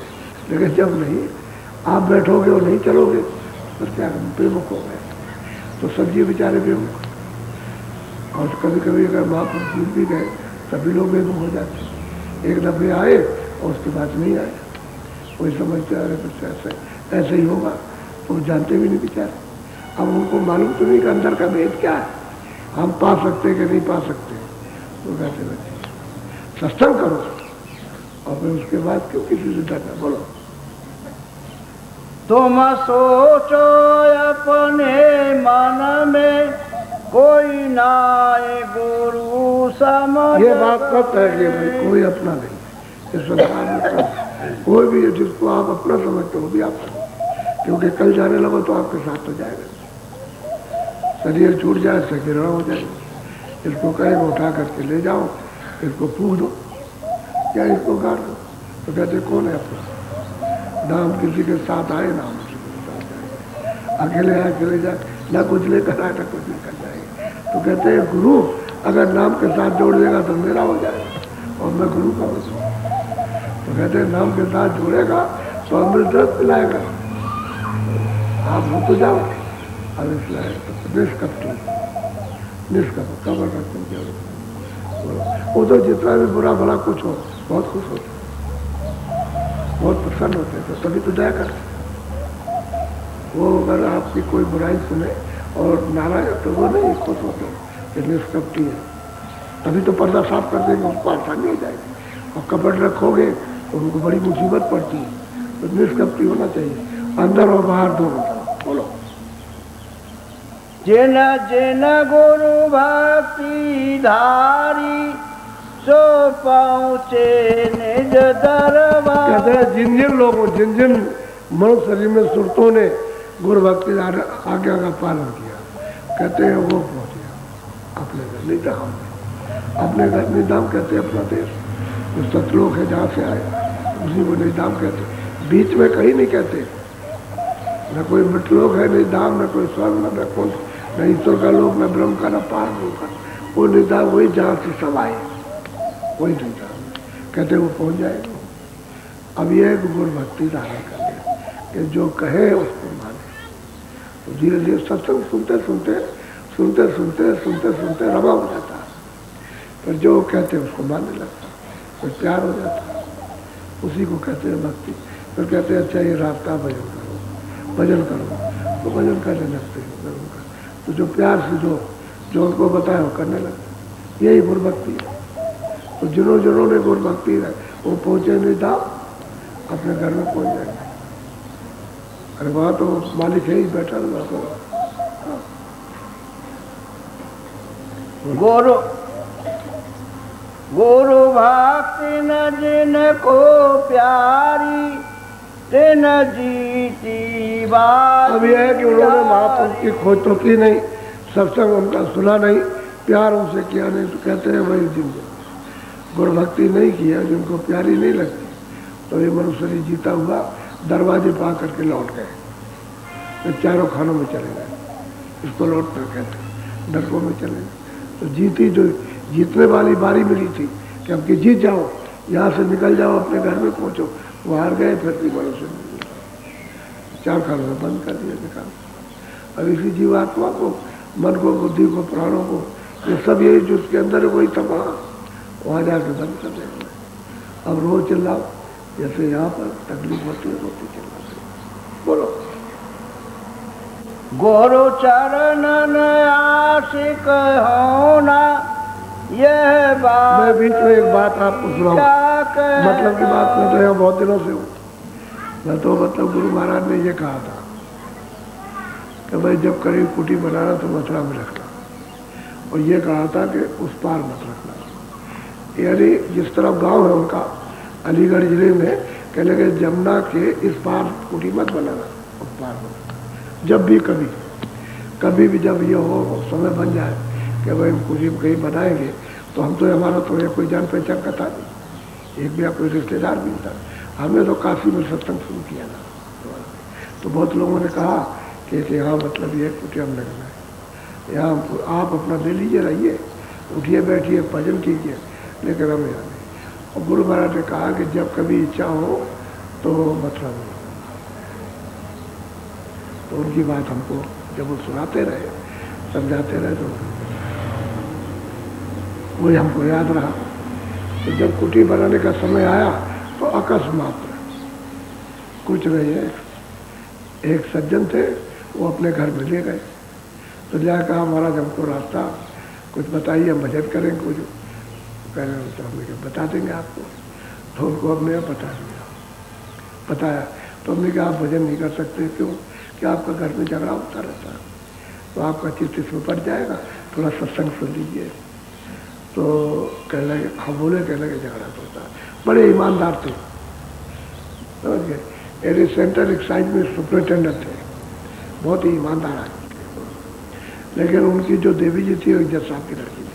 लेकिन जब नहीं आप बैठोगे और नहीं चलोगे तो क्या बेमुख हो गए। तो सब ये बेचारे बेमुख। और कभी कभी अगर महापुरुष मिल भी गए सभी लोग बेमुख हो जाते। एक दफे आए और उसके बाद नहीं आए, कोई समझते आ रहे कुछ ऐसे ही होगा तो जानते भी नहीं बेचारे। अब उनको मालूम तो नहीं कि अंदर का भेद क्या है, हम पा सकते कि नहीं पा सकते। तो कहते बच्चे सत्संग करो और फिर उसके बाद क्यों किसी से डरना? बोलो। तुम सोचो अपने मन में कोई नाए गुरु समझ। ये बात सत्य है कि भाई कोई अपना नहीं इस संसार में सब कोई भी जिसको आप अपना समझते हो भी आप, क्योंकि कल जाने लगो तो आपके साथ तो जाएगा। शरीर छूट जाए सकीरा हो जाएगी। इसको कहेगा उठा करके ले जाओ, इसको फूक दो या इसको गाड़ दो, तो कहते कौन है अपना? नाम किसी के साथ आए, नाम किसी के साथ जाए। अकेले आए अकेले जाए, ना कुछ लेकर आए ना कुछ लेकर जाएंगे। तो कहते हैं गुरु अगर नाम के साथ जोड़ देगा तो मेरा हो जाएगा और मैं गुरु का बन जाऊँ। तो कहते हैं नाम के साथ जोड़ेगा तो अमृत रस पिलाएगा, आप हो तो जाओ। अब इसलिए निष्कपटी निष्कप कबर रखते हैं। वो तो जितना भी बुरा भला कुछ हो बहुत खुश होते, बहुत प्रसन्न होते हैं, तो तभी तो जाया करते। वो अगर आपकी कोई बुराई सुने और नाराज तो वो नहीं खुश होते कि निष्कपटी है, तभी तो पर्दा साफ कर देंगे, उसको आसानी हो जाएगी। और कपट रखोगे तो उनको बड़ी मुसीबत पड़ती है। तो निष्कपटी होना चाहिए, अंदर और बाहर दोनों तरफ। बोलो जिन जिन गुरु भक्ति धारी सो पहुँचे निज दरबार। कहते हैं जिन जिन लोगों जिन जिन मनुष्य शरीर में सुरतों ने गुरु भक्ति आज्ञा का पालन किया, कहते हैं वो पहुँच गया अपने घर निधाम में। अपने घर निधाम कहते हैं अपना देश, जो सतलोक है जहाँ से आए उसी को निधाम कहते हैं। बीच में कहीं नहीं कहते, न कोई मृतलोक है निधाम, न कोई स्वर्ग, न कौन, न ईश्वर का लोक, न ब्रह्म का, न पार लोक का। वो निधाम वही जहाँ से सब आए, वही निधाम कहते वो पहुँच जाएगा। अब यह है गुरु भक्ति धारण कर ले कि जो कहे उसको माने। तो धीरे धीरे सत्संग सुनते सुनते सुनते सुनते सुनते सुनते रमा हो जाता है, फिर जो कहते उसको मानने लगता, फिर प्यार हो जाता, उसी को कहते हैं भक्ति। फिर कहते हैं अच्छा ये रास्ता भजन करो, भजन करो, तो भजन करने लगते हैं। तो जो प्यार से जो उनको बताया वो करने लगते, यही गुरु भक्ति है। तो जिन्होंने गुरु भक्ति है वो पहुँचे नहीं था, अपने घर में पहुँच जाएंगे। अरे वहाँ तो मालिक है ही बैठा हुआ। गुरु गुरु भक्ति न जिनको प्यारी तेन जीती बात। अब यह है कि उन्होंने महापुरुष की खोज तो की नहीं, सत्संग उनका सुना नहीं, प्यार उनसे किया नहीं, तो कहते हैं वही जिनको गुरु भक्ति नहीं किया, जिनको प्यारी नहीं लगती, तो ये मनुष्य जीता हुआ दरवाजे पा करके लौट गए, तो चारों खानों में चले गए। इसको लौट कर कहते हैं, नरकों में चले गए। तो जीती जो जीतने वाली बारी मिली थी कि अब कि जीत जाओ, यहाँ से निकल जाओ, अपने घर में पहुँचो, वो हार गए। फिर भी मनुष्य चार खानों में बंद कर दिया निकाल। अब इसी जीवात्मा को, मन को, बुद्धि को, प्राणों को, ये सब यही जो उसके अंदर है वही तबाह, वहाँ जाकर बंद कर देंगे। अब रोज चिल्लाओ, जैसे यहाँ पर तकलीफ होती है रोटी चिल्लाते। बोलो गुरु चरणन आशिक होना यह बात। मैं बीच में एक बात आपको सुनाऊं, मतलब की बात मैं तो यहाँ बहुत दिनों से हूँ। मैं तो मतलब गुरु महाराज ने ये कहा था कि भाई जब करीब कुटी बनाना तो मथुरा में रखना, और ये कहा था कि उस पार मत रखना। यानी जिस तरफ गांव है उनका अलीगढ़ जिले में, कहने लगे जमुना के इस पार कुटी मत बनाना, उस पार बनाना। जब भी कभी भी जब ये हो समय बन जाए कि भाई कुटी कहीं बनाएंगे, तो हम तो हमारा तो ये कोई जान पहचान का था नहीं, एक भी कोई रिश्तेदार भी था। हमने तो काशी में सत्संग शुरू किया था, तो बहुत लोगों ने कहा कि हाँ मतलब ये कुटी हम लगना है, यहाँ आप अपना ले लीजिए, रहिए, उठिए बैठिए, भजन कीजिए, लेकिन हम यहाँ नहीं। और गुरु महाराज ने कहा कि जब कभी इच्छा हो तो मथुरा में। तो उनकी बात हमको जब वो सुनाते रहे, समझाते रहे, तो वही हमको याद रहा। तो जब कुटी बनाने का समय आया तो अकस्मात कुछ नहीं है, एक सज्जन थे, वो अपने घर में ले गए। तो जाकर कहा महाराज हमको रास्ता कुछ बताइए, हम भजन करेंगे कुछ। कह रहे तो हमने कहा बता देंगे आपको। तो उनको हमने बता दिया, बताया। तो हमने कहा आप भजन नहीं कर सकते, क्यों? कि आपका घर में झगड़ा होता रहता है, तो आपका चित्त इसमें पड़ जाएगा, थोड़ा सत्संग सुन लीजिए। तो कहने लगे, हम बोले, कहने लगे झगड़ा तो होता। बड़े ईमानदार थे, समझ गए। एरी सेंटर एक्साइज में सुपरिटेंडेंट थे, बहुत ही ईमानदार आदमी। लेकिन उनकी जो देवी जी थी, वो जज साहब की लड़की थी,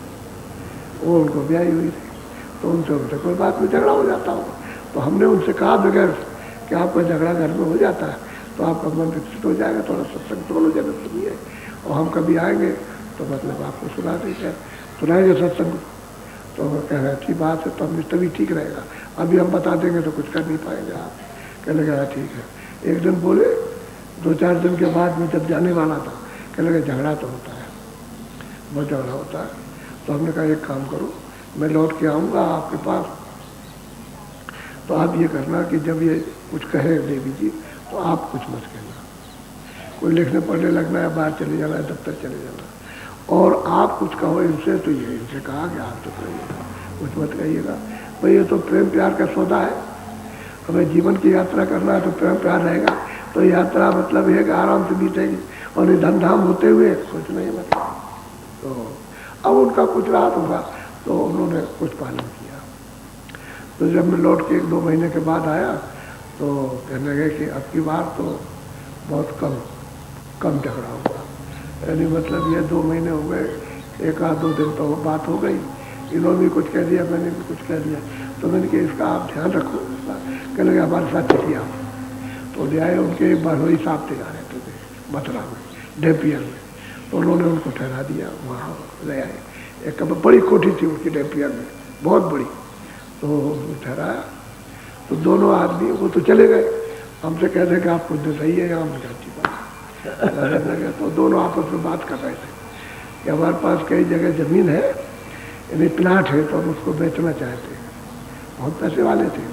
वो उनको ब्याही हुई थी। तो उनसे उनसे कोई बात में झगड़ा हो जाता होगा। तो हमने उनसे कहा बगैर कि आपका झगड़ा घर में हो जाता है तो आपका मन विकसित हो जाएगा, थोड़ा सत्संग दोनों जगह सुनिए, और हम कभी आएंगे तो मतलब आपको सुना देंगे, सुनाएंगे सत्संग। तो कह रहे अच्छी बात है, तो हम तभी ठीक रहेगा, अभी हम बता देंगे तो कुछ कर नहीं पाएंगे आप। कह लगा ठीक है। एक दिन बोले, 2-4 दिन के बाद में जब जाने वाला था, कह लगे झगड़ा तो होता है, बहुत झगड़ा होता है। तो हमने कहा एक काम करो, मैं लौट के आऊँगा आपके पास, तो आप ये करना कि जब ये कुछ कहे देवी जी तो आप कुछ मत कहना, कोई लिखने पढ़ने लगना है, बाहर चले जाना है, दफ्तर चले जाना, और आप कुछ कहो इनसे तो ये इनसे कहा कि आप तो कहिएगा, कुछ मत कहिएगा। भाई ये तो प्रेम प्यार का सौदा है, हमें जीवन की यात्रा करना है तो प्रेम प्यार रहेगा, तो यात्रा मतलब है कि आराम से बीतेगी, और धन धाम होते हुए कुछ नहीं मतलब। तो अब उनका कुछ रात होगा तो उन्होंने कुछ पालन किया। तो जब मैं लौट के 1-2 महीने के बाद आया तो कहने लगे कि अब की बार तो बहुत कम झगड़ा होगा, यानी मतलब ये 2 महीने हो गए, 1-2 दिन तो बात हो गई, इन्होंने भी कुछ कह दिया, मैंने भी कुछ कह दिया। तो मैंने कहा इसका आप ध्यान रखो। कहने लगे हमारे साथ चलिए आप। तो ले आए, उनके बहनोई साहब ठहरा रहते थे मथुरा में, डेम्पियर में, तो उन्होंने उनको ठहरा दिया, वहाँ ले आए। एक बड़ी कोठी थी उनकी डेम्पियर में, बहुत बड़ी, तो ठहराया। तो दोनों आदमी, वो तो चले गए, हमसे कह दें कि आप कुछ दिन रहिए यहाँ, हमने कहा अच्छी बात। तो दोनों आपस में बात कर रहे थे कि हमारे पास कई जगह ज़मीन है, यानी प्लाट है, तो हम उसको बेचना चाहते हैं। बहुत पैसे वाले थे,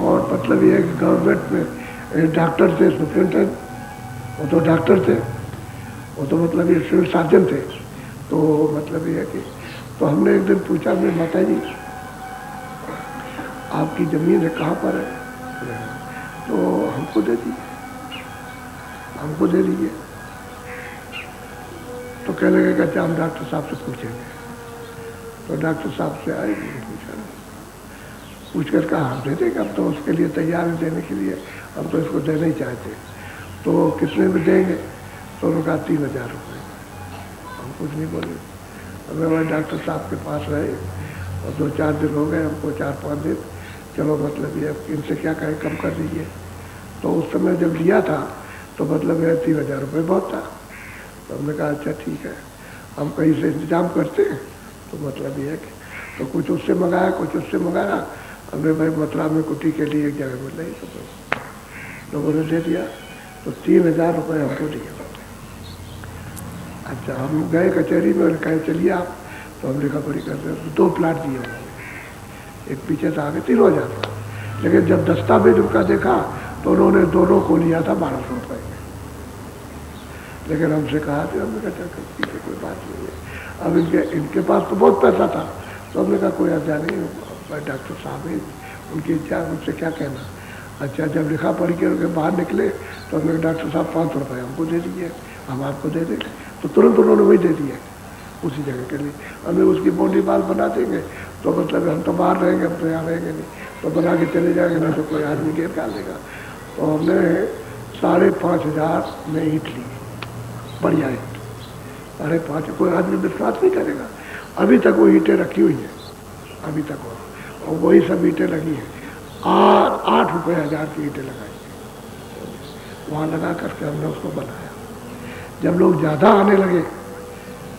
और मतलब ये गवर्नमेंट में डॉक्टर थे, सुप्रिंटेंडेंट, वो तो डॉक्टर थे, वो तो मतलब ये सिविल सर्जन थे। तो मतलब ये है कि, तो हमने एक दिन पूछा, मेरी माता जी आपकी ज़मीन है कहाँ पर है? तो हमको दे दीजिए। तो कह लगे कि अच्छा हम डॉक्टर साहब से पूछेंगे। तो डॉक्टर साहब से आए, पूछ कर कहा हम दे देंगे, अब तो उसके लिए तैयार है देने के लिए, हम तो इसको देना ही चाहते। तो कितने में देंगे? तो उन्होंने कहा 3000 रुपये। हम कुछ नहीं बोले, हमें वही डॉक्टर साहब के पास रहे, और 2-4 दिन हो गए हमको, 4-5 दिन। चलो मतलब ये इनसे क्या कहें, कम कर दीजिए। तो उस समय जब लिया था तो मतलब है 3000 रुपये बहुत था। तो हमने कहा अच्छा ठीक है, हम कहीं से इंतजाम करते हैं। तो मतलब ये है कि तो कुछ उससे मंगाया, कुछ उससे मंगाया। हमने भाई मथुरा में कुटी के लिए एक जगह मिल रही, तो लोगों ने दे दिया। तो 3000 रुपये हमको दिए। अच्छा हम गए कचहरी में, और कहे चलिए आप। तो हम लिखा पढ़ी करते हैं, 2 प्लाट दिए उन्होंने, एक पीछे था, आगे 3000 था। लेकिन जब दस्तावेज उनका देखा तो उन्होंने दोनों को लिया था 1200 रुपये में। लेकिन हमसे कहा था, हमने कहा ठीक है कोई बात नहीं है। अब इनके पास तो बहुत पैसा था, तो हमने कहा कोई अर्जा नहीं, डॉक्टर साहब है, उनकी इच्छा, उनसे क्या कहना। अच्छा जब लिखा पढ़ के बाहर निकले तो हमने डॉक्टर साहब 500 रुपये हमको दे दीजिए, हम आपको दे देंगे। तो तुरंत उन्होंने वही दे दिए उसी जगह के लिए। हमें उसकी बॉडी बाल बना देंगे, तो मतलब हम तो बाहर रहेंगे, हम तो यहाँ रहेंगे नहीं, तो बना के चले जाएंगे, नहीं तो कोई आदमी घेर डाल देगा। तो हमने 5500 में ईंट ली, बढ़िया ईंट, 5.5। कोई आदमी विश्वास नहीं करेगा, अभी तक वो ईंटें रखी हुई हैं, अभी तक वो, और वही सब ईंटें लगी हैं। 8 रुपये 1000 की ईंटें लगाई, वहाँ लगा करके हमने उसको बनाया। जब लोग ज़्यादा आने लगे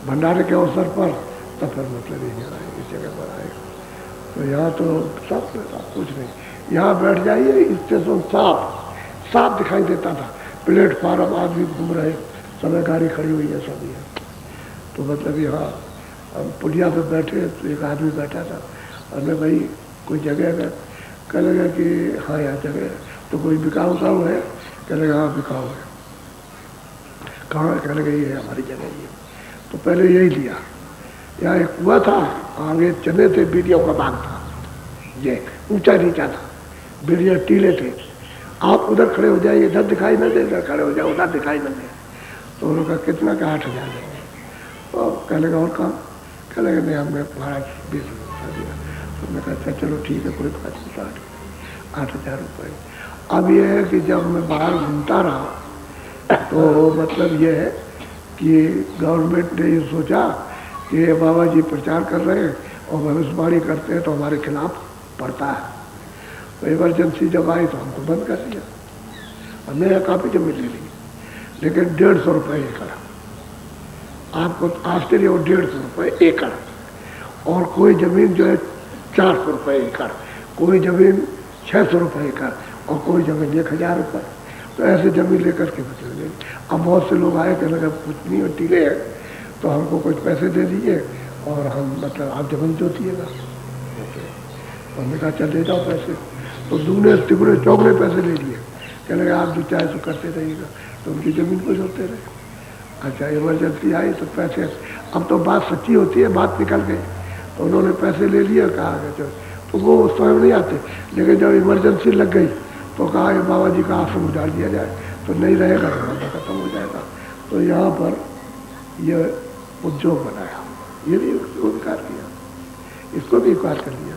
भंडारे के अवसर पर, तब फिर मतलब ये इस जगह पर आए। तो यहाँ तो सब कुछ नहीं, यहाँ बैठ जाइए, स्टेशन साफ दिखाई देता था, प्लेटफार्म, आदमी घूम रहे, समय गाड़ी खड़ी हुई है सब यहाँ। तो मतलब यहाँ हम पुलिया पे बैठे, तो एक आदमी बैठा था, हमने भाई कोई जगह है? कह लगा कि हाँ यहाँ जगह है। तो कोई बिकाऊ है? कह लगा हाँ बिकाऊ है। कहाँ? कह लगा ये हमारी जगह ये। तो पहले यही लिया। यहाँ एक कुआ था, आगे चने थे, बीड़ियों का बाग था, ये ऊंचा नीचा था, बीड़िया टीले थे। आप उधर खड़े हो जाइए, इधर दिखाई न दे, इधर खड़े हो जाए उधर दिखाई न दे। तो उन्होंने कहा कितना का 8,000 देंगे। तो कह लगा और काम, कह लगा नहीं हमने भाड़ा 20,000 दिया। तो मैं कहता चलो ठीक है कोई बात नहीं, 8,000 रुपये। अब यह है कि जब मैं बाहर घूमता रहा तो मतलब यह है कि गवर्नमेंट ने ये सोचा कि ये बाबा जी प्रचार कर रहे हैं और भविष्यवाणी करते हैं तो हमारे खिलाफ पड़ता है। तो इमरजेंसी जब आई तो हमको बंद कर दिया और मेरा काफ़ी जमीन ले ली, लेकिन 150 रुपये एकड़। आपको आश्चर्य हो, 150 रुपये एकड़। और कोई ज़मीन जो है 400 रुपये एकड़, कोई ज़मीन 600 रुपये एकड़ और कोई ज़मीन 1,000 रुपये। तो ऐसे ज़मीन लेकर के बचे। अब बहुत से लोग आए कि अगर कुछ नहीं और टीले हैं तो हमको कुछ पैसे दे दीजिए और हम मतलब आप ज़मीन जोतिएगा। तो हमने कहा चल दे जाओ पैसे। तो दूने तिगुने चौगुने पैसे ले लिए, कह लगे आप जो चाहे सो करते रहिएगा। तो उनकी ज़मीन को जोतते रहे। अच्छा इमरजेंसी आई तो पैसे, अब तो बात सच्ची होती है, बात निकल गई। तो उन्होंने पैसे ले लिए, कहा कि तो वो स्वयं नहीं आते, लेकिन जब इमरजेंसी लग गई तो कहा ये बाबा जी का आश्रम उजाड़ दिया जाए, तो नहीं रहेगा तो मामला खत्म हो जाएगा। तो यहाँ पर यह उद्योग बनाया, ये भी स्वीकार किया, इसको भी स्वीकार कर लिया,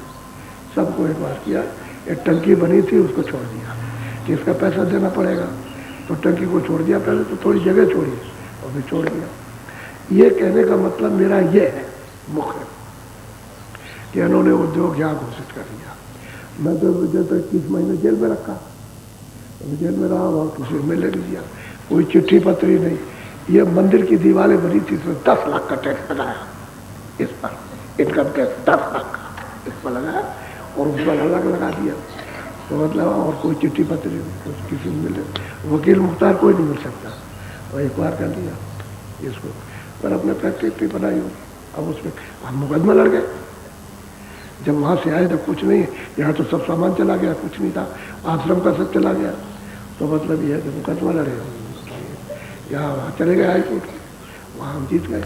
सबको स्वीकार किया। एक टंकी बनी थी उसको छोड़ दिया कि इसका पैसा देना पड़ेगा, तो टंकी को छोड़ दिया। पहले तो थोड़ी जगह छोड़ी और भी छोड़ दिया। ये कहने का मतलब मेरा ये है मुख्य कि इन्होंने उद्योग यहाँ घोषित कर दिया। मैं तो मुझे तो 21 महीने जेल में रखा, तो जेल में रहा और किसी में ले लिया, कोई चिट्ठी पत्री नहीं। ये मंदिर की दीवारें बनी थी, इसमें 10 लाख का टैक्स लगाया, इस पर इनकम टैक्स 10 लाख का इस पर लगाया और उस पर अलग लगा दिया। तो मतलब और कोई चिट्ठी पत्री नहीं, किसी में मिले, वकील मुख्तार कोई नहीं मिल सकता। और एक बार कर दिया इसको, पर अपने फैक्ट्री बनाई हो। अब उसमें हम मुकदमा लड़ गए। जब वहाँ से आए तो कुछ नहीं, यहाँ तो सब सामान चला गया, कुछ नहीं था, आश्रम का सब चला गया। तो मतलब यह है कि मुकदमा लड़े, यहाँ वहाँ चले गए हाई कोर्ट, वहाँ हम जीत गए।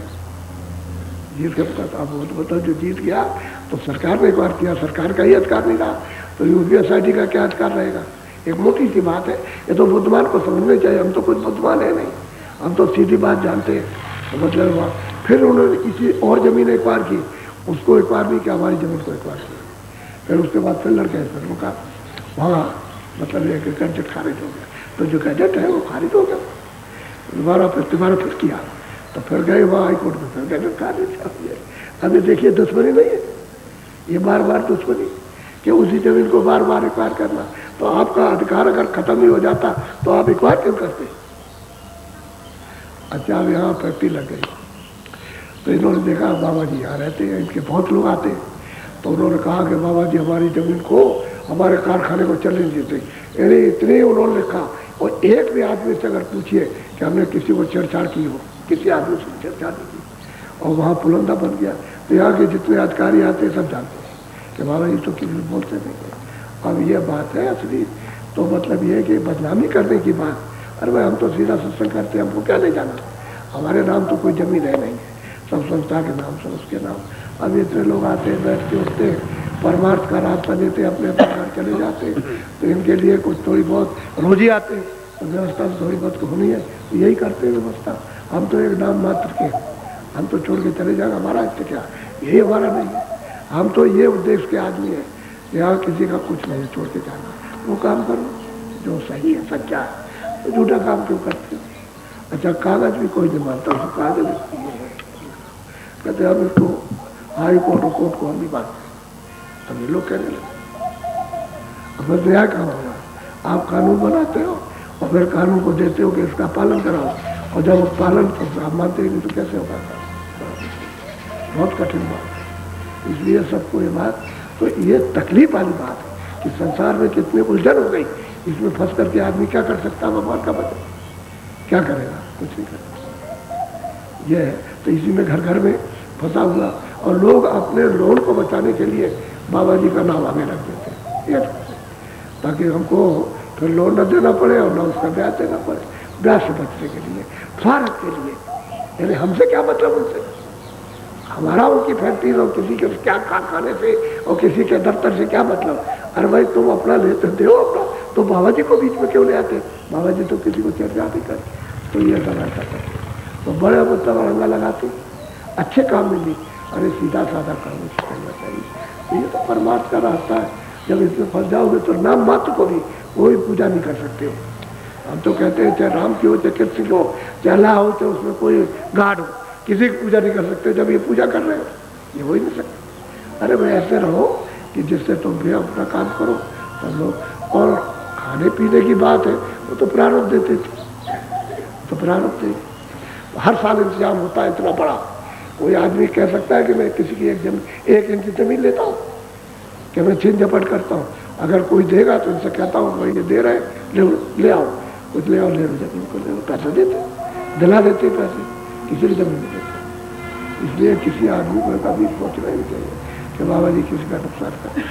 जीत के पता आप बताओ, जो जीत गया तो सरकार ने एक बार किया, सरकार का ही अधिकार नहीं रहा, तो यूपीएसआईटी का क्या अधिकार रहेगा। एक मोटी सी बात है, ये तो बुद्धिमान को समझना चाहिए। हम तो कुछ बुद्धिमान है नहीं, हम तो सीधी बात जानते हैं। तो मतलब हुआ फिर उन्होंने किसी और ज़मीन एक बार की, उसको एक बार नहीं किया, हमारी ज़मीन को एक बार किया। फिर उसके बाद फिर लड़के फिर उनका वहाँ मतलब एक गजट खारिज हो गया। तो जो गजट है वो खारिज हो गया, दोबारा फिर किया। तो फिर गए वहाँ हाई कोर्ट में, फिर गजट खारिज हो गया। अभी देखिए दुश्मनी नहीं है, ये बार बार दुश्मनी कि उसी ज़मीन को बार बार एक्वायर करना। तो आपका अधिकार अगर खत्म ही हो जाता तो आप एक्वायर क्यों करते। अच्छा अब यहाँ फैक्ट्री लग गई, तो इन्होंने देखा बाबा जी यहाँ रहते हैं, इनके बहुत लोग आते हैं। तो उन्होंने कहा कि बाबा जी हमारी ज़मीन को, हमारे कारखाने को चलने नहीं देते। यानी इतने उन्होंने कहा। और एक भी आदमी से अगर पूछिए कि हमने किसी को छेड़छाड़ की हो, किसी आदमी से छेड़छाड़ नहीं की, और वहाँ पुलंदा बन गया। तो यहाँ के जितने अधिकारी आते हैं सब जानते हैं कि बाबा जी तो किसी को बोलते नहीं है। अब ये बात है असली। तो मतलब ये है कि बदनामी करने की बात, अरे भाई हम तो सीधा सत्संग करते हैं, हमको क्या नहीं जाना, हमारे नाम तो कोई जमीन है नहीं है, सब संस्था के नाम, सब उसके नाम। अब इतने लोग आते हैं, बैठते उठते, परमार्थ का रास्ता देते, अपने अपने घर चले जाते। तो इनके लिए कुछ थोड़ी बहुत रोजी आते, तो व्यवस्था तो थोड़ी बहुत होनी है, तो यही करते हैं व्यवस्था। हम तो एक नाम मात्र के, हम तो छोड़ के चले जाएगा, हमारा इससे क्या, यही हमारा नहीं है। हम तो ये उद्देश्य के आदमी है, यहाँ किसी का कुछ नहीं छोड़ के जाना, वो काम करो जो सही है, सच्चा है। तो झूठा काम क्यों करते हो। अच्छा कागज भी कोई नहीं मानता, उसको कागज कहते हम इसको हाई कोर्ट और कोर्ट को हम नहीं मानते। अब ये लोग कहने लगे अब न्याय कहाँ होगा। आप कानून बनाते हो और फिर कानून को देते हो कि इसका पालन कराओ, और जब वो पालन आप मानते ही नहीं तो कैसे होगा। बहुत कठिन बात है। इसलिए सबको ये बात, तो ये तकलीफ वाली बात है कि संसार में कितने उलझन हो गई। इसमें फंस करके आदमी क्या कर सकता है, भगवान का बचा क्या करेगा, कुछ नहीं करेगा। ये है तो इसी में घर घर में फंसा हुआ, और लोग अपने लोन को बचाने के लिए बाबा जी का नाम आगे रख देते हैं, ताकि हमको फिर लोन न देना पड़े और न उसका ब्याज देना पड़े। ब्याज से बचने के लिए, स्वार्थ के लिए, यानी हमसे क्या मतलब उनसे, हमारा उनकी फैक्ट्री और किसी के क्या कारखाने से और किसी के दफ्तर से क्या मतलब। अरे भाई तुम अपना लेते दो अपना, तो बाबा जी को बीच में क्यों ले आते। बाबा जी तो किसी को चर्चा नहीं करते। तो ये सब ऐसा करते। तो बड़े बच्चा रंगा लगाते अच्छे काम में नहीं, अरे सीधा साधा काम करना चाहिए। ये तो परमात्मा का रास्ता है। जब इसमें फंस जाओगे तो नाम मात्र को भी कोई पूजा नहीं कर सकते हो। हम तो कहते हैं चाहे राम की हो, चाहे कृष्ण की हो, चाहे अल्लाह हो, चाहे उसमें कोई गाड हो, किसी की पूजा नहीं कर सकते जब ये पूजा कर रहे हो, ये हो ही नहीं सकते। अरे भाई ऐसे रहो कि जिससे तुम भी अपना काम करो सब लोग। और खाने पीने की बात है वो तो प्रारब्ध देते थे, तो प्रारब्ध दे हर साल इंतजाम होता है इतना बड़ा। कोई आदमी कह सकता है कि मैं किसी की एक इंच जमीन लेता हूँ कि मैं छीन झपट करता हूँ। अगर कोई देगा तो इनसे कहता हूँ भाई ये दे रहे ले आओ, कुछ ले आओ, ले लो जमीन को, ले लो, पैसे देते दिला देते पैसे, किसी की जमीन नहीं देते। इसलिए किसी आदमी को कभी सोचना नहीं चाहिए कि बाबा जी किसी का नुकसान करें।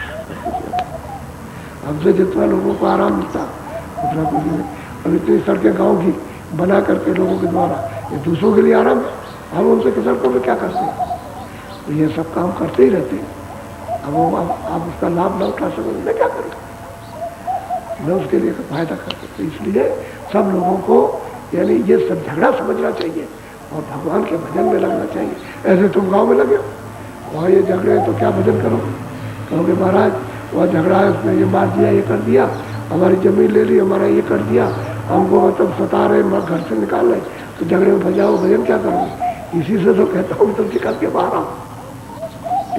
हमसे जितना लोगों को आराम मिलता उतना कुछ नहीं। अब इतनी सड़कें गाँव की बना करके लोगों के द्वारा ये दूसरों के लिए आराम है, हम उनसे सड़कों में क्या करते हैं? तो ये सब काम करते ही रहते हैं। अब वो आप उसका लाभ न उठा सको, मैं क्या करूँ, मैं उसके लिए फायदा कर सकते। इसलिए सब लोगों को यानी ये सब झगड़ा समझना चाहिए और भगवान के भजन में लगना चाहिए। ऐसे तुम गांव में लगे हो, वहाँ ये झगड़े तो क्या भजन करोगे? कहोगे महाराज वहाँ झगड़ा है, उसने ये मार दिया, ये कर दिया, हमारी जमीन ले ली, हमारा ये कर दिया, हमको मतलब सता रहे, घर से निकाल रहे, तो झगड़े में भजाओ, भजन क्या करोगे? इसी से तो कहता हूँ तुम निकल के बाहर आओ,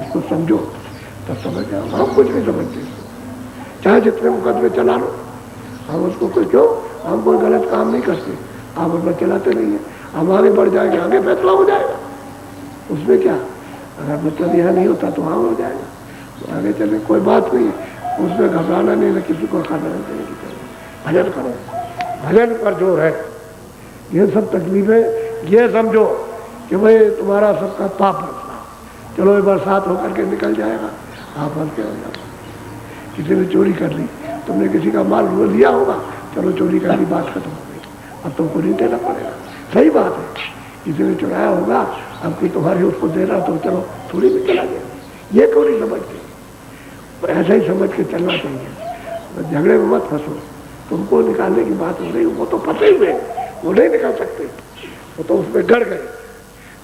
इसको समझो तब समझ जाओ। हम कुछ नहीं समझते, चाहे जितने मुकदमे चला लो, हम उसको कुछ क्यों, हम कोई गलत काम नहीं करते, आप अपना चलाते नहीं है, हम आगे बढ़ जाएंगे, आगे फैसला हो जाएगा, उसमें क्या? अगर मतलब यहाँ नहीं होता तो वहाँ हो जाएगा, तो आगे चले, कोई बात नहीं, उसमें घबराना नहीं, ना किसी को खाना नहीं देने की जरूरत। भजन करो, भजन पर जोर है। ये सब तकलीफें ये समझो कि भाई तुम्हारा सबका पाप रखना, चलो ये बरसात होकर के निकल जाएगा, आप हल्के हो जाओ। किसी ने चोरी कर ली, तुमने किसी का माल लिया होगा, चलो चोरी कर ली, बात खत्म हो गई, अब तुमको नहीं देना पड़ेगा, सही बात है। किसी ने चुराया होगा, अब कि तुम्हारी उसको दे रहा तो चलो थोड़ी भी चला गया, ये क्यों नहीं समझते? तो ऐसा ही समझ के चलना चाहिए, तो झगड़े में मत फंसो। तुमको निकालने की बात हो रही, वो तो फंसे हुए, वो नहीं निकाल सकते, वो तो उसमें गड़ गए।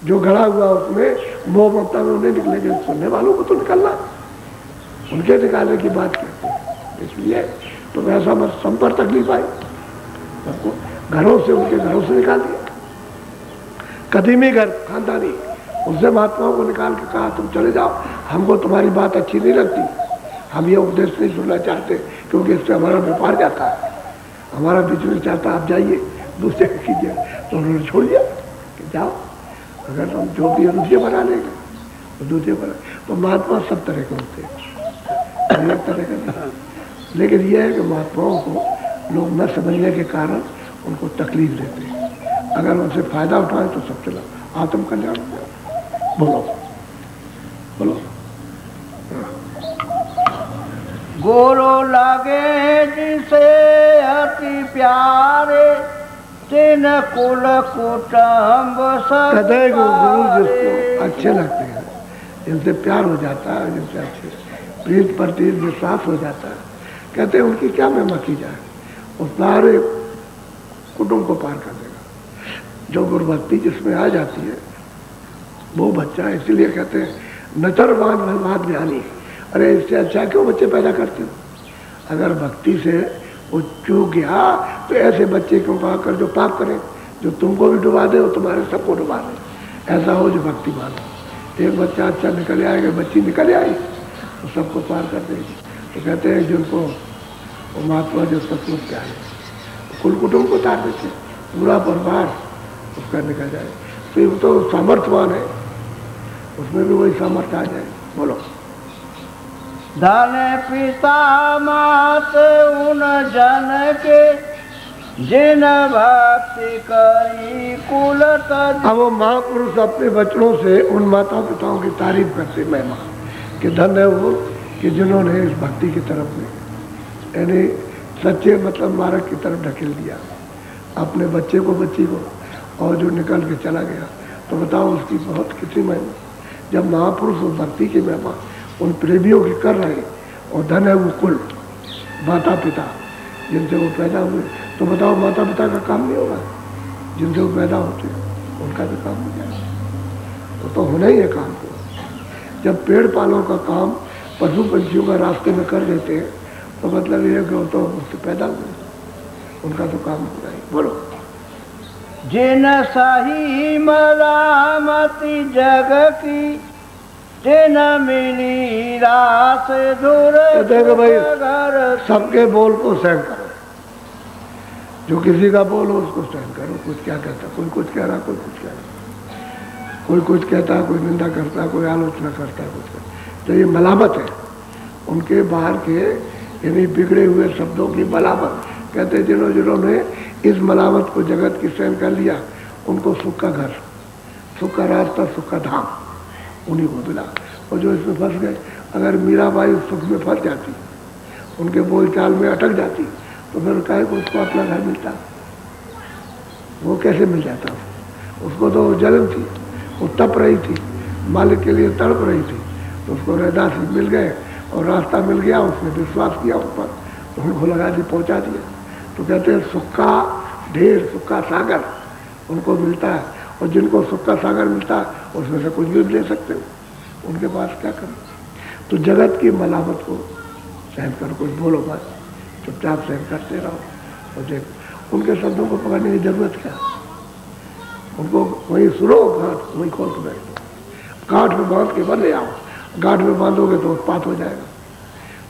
जो गड़ा हुआ उसमें मोह ममता में उन्हें निकलेंगे, सुनने वालों को तो निकलना, उनके निकालने की बात करते हैं। इसलिए तो ऐसा मत, सम पर तकलीफ आई, सबको घरों से, उनके घरों से निकाल दिया। कदीमी घर खानदानी, उससे महात्माओं को निकाल के कहा तुम चले जाओ, हमको तुम्हारी बात अच्छी नहीं लगती, हम ये उपदेश नहीं सुनना चाहते, क्योंकि इससे हमारा व्यापार जाता है, हमारा बिजनेस चाहता है, आप जाइए दूसरे कीजिए। तो उन्होंने छोड़ दिया कि जाओ, अगर तुम जो भी दूसरे बना लेंगे तो दूसरे बना। तो महात्मा सब तरह के होते हैं, एक तरह का, लेकिन यह है कि महात्माओं को लोग न समझने के कारण उनको तकलीफ देते हैं। अगर उनसे फायदा उठाए तो सब चला आत्म कल्याण हो जाए। बोलो बोलो। गुरु लगे जिसे अति प्यारे, तिन कुल कुटुंब सब कहते हैं गुरु जिसको अच्छे लगते हैं, जिनसे प्यार हो जाता है, जिनसे अच्छे प्रीत प्रति विश्वास हो जाता है, कहते हैं उनकी क्या महिमा की जाए, वो सारे कुटुंब को पार कर देगा। जो गुरु भक्ति जिसमें आ जाती है वो बच्चा, इसीलिए कहते हैं नचरवान भगवान ज्ञानी। अरे इससे अच्छा क्यों बच्चे पैदा करते हो? अगर भक्ति से वो चूक गया तो ऐसे बच्चे क्यों पा कर जो पाप करें, जो तुमको भी डुबा दे और तुम्हारे सबको डुबा दे। ऐसा हो जो भक्ति मानो। एक बच्चा अच्छा निकल आएगा, बच्ची निकल आई तो सबको पार कर देगी। तो कहते हैं जिनको वो महात्मा जो सचमुच क्या है, कुल कुटुंब को तार देते, पूरा परिवार उसका निकल जाए। तो वो तो सामर्थ्यवान है, उसमें भी वही सामर्थ्य आ जाए। बोलो। धन पिता मात उन जन के, जिन भक्ति करी कुल तज। अब वो महापुरुष अपने बचनों से उन माता पिताओं की तारीफ करते महिमा कि धन है वो कि जिन्होंने इस भक्ति की तरफ में यानी सच्चे मतलब मार्ग की तरफ ढकेल दिया अपने बच्चे को, बच्ची को, और जो निकल के चला गया। तो बताओ उसकी बहुत कितनी महिमा। जब महापुरुष उस भक्ति की महिमा उन प्रेमियों की कर रहे, और धन है वो कुल माता पिता जिनसे वो पैदा हुए, तो बताओ माता पिता का काम नहीं होगा जिनसे वो पैदा होते हैं। उनका भी काम हो जाएगा। तो होना ही है काम को। जब पेड़ पालों का काम पशु पंछियों का रास्ते में कर देते हैं तो मतलब ये कि वो तो उससे पैदा हुए, उनका तो काम हो जाए। बोलो। जिन सही मरामती जग की जिन मिली रास दूर कहते हैं कि भाई सबके बोल को सहन करो, जो किसी का बोल हो उसको सहन करो। कुछ क्या कहता, कोई कुछ कह रहा, कोई कुछ कह रहा, कोई कुछ कहता, कोई निंदा करता, कोई आलोचना करता, कुछ करता। तो ये मलामत है, उनके बाहर के यानी बिगड़े हुए शब्दों की मलामत। कहते जिन्होंने इस मलामत को जगत की सहन कर लिया उनको सुख का घर, सुख का रास्ता, सुख का धाम उन्हीं को मिला। और जो इसमें फंस गए, अगर मीराबाई सुख में फंस जाती, उनके बोलचाल में अटक जाती, तो फिर काहे को उसको अपना घर मिलता? वो कैसे मिल जाता? उसको तो जलन थी, वो तप रही थी, मालिक के लिए तड़प रही थी, तो उसको रैदास मिल गए और रास्ता मिल गया। उसने विश्वास किया उस पर, तो उनको लगा दी, पहुंचा दिया। तो कहते हैं सुख का ढेर, सुख का सागर उनको मिलता है। और जिनको सुख का सागर मिलता है उसमें से कुछ भी ले सकते हो, उनके पास क्या करें? तो जगत की मलामत को सहन करो, कुछ बोलो बस, चुपचाप सहन करते रहो। और देखो उनके शब्दों को पकड़ने की जरूरत क्या, उनको वहीं सुनो, गांठ वहीं खोल के बैठो, गांठ में बांध के बन आओ। गांठ में बांधोगे तो उत्पात हो जाएगा,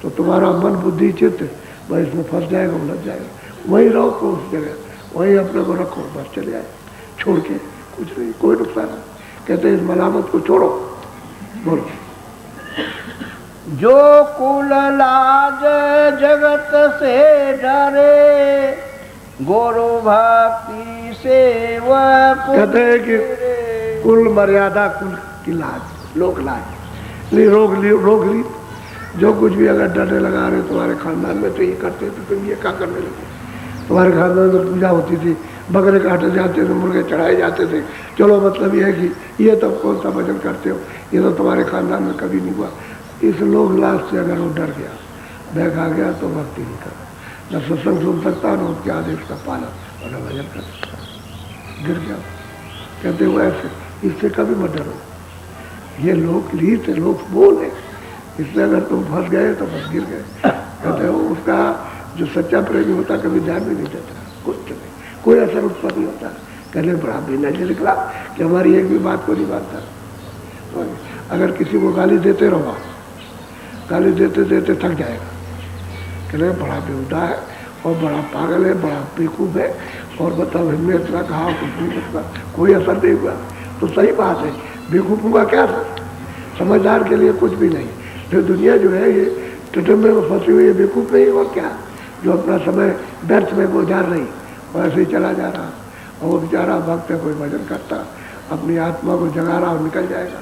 तो तुम्हारा मन बुद्धि चित्त वही इसमें फंस जाएगा, उलझ जाएगा। वहीं रहो तो उस जगह, वहीं अपने को रखो, बस चले आए छोड़ के, कुछ नहीं, कोई नुकसान नहीं। कहते हैं इस मलामत को छोड़ो। बोलो। जो कुल लाज जगत से डरे गुरु भक्ति से वह कहते हैं कि कुल मर्यादा, कुल की लाज, लोक लाज नहीं, रोक ली। जो कुछ भी अगर डरने लगा रहे तुम्हारे खानदान में तो ये करते थे, तुम ये क्या करने लगे? तुम्हारे खानदान में पूजा होती थी, बकरे काटे जाते थे, मुर्गे चढ़ाए जाते थे। चलो मतलब ये है कि ये तो कौन सा भजन करते हो, ये तो तुम्हारे खानदान में कभी नहीं हुआ। इस लोक लाज से अगर वो डर गया, बह खा गया, तो भक्ति नहीं कर, न सत्संग सुन सकता, न उसके आदेश का पालन और न भजन कर सकता, गिर गया। कहते हुए ऐसे, इससे कभी मत डरो, ये लोक लीत है, लोक बोल है, इसलिए अगर तुम फंस गए तो बस गिर गए। कहते हो उसका जो सच्चा प्रेमी होता कभी ध्यान भी नहीं देता, कुछ नहीं, कोई असर उस पर नहीं होता। कहने बड़ा बेनज़ीर निकला कि हमारी एक भी बात को नहीं मानता। तो अगर किसी को गाली देते रहो, गाली देते देते थक जाएगा, कहने बड़ा बेहुदा है और बड़ा पागल है, बड़ा बेवकूफ़ है, और बताओ हमने इतना कहा कुछ नहीं सकता, कोई असर नहीं हुआ। तो सही बात है, बेवकूफ़ों का क्या असर, समझदार के लिए कुछ भी नहीं। तो दुनिया जो है ये टटम्बे में फंसी हुई है, बेवकूफ़ नहीं और क्या, जो अपना समय व्यर्थ में गुजार रही और ऐसे ही चला जा रहा। और वो बेचारा भक्त है, कोई भजन करता, अपनी आत्मा को जगा रहा और निकल जाएगा,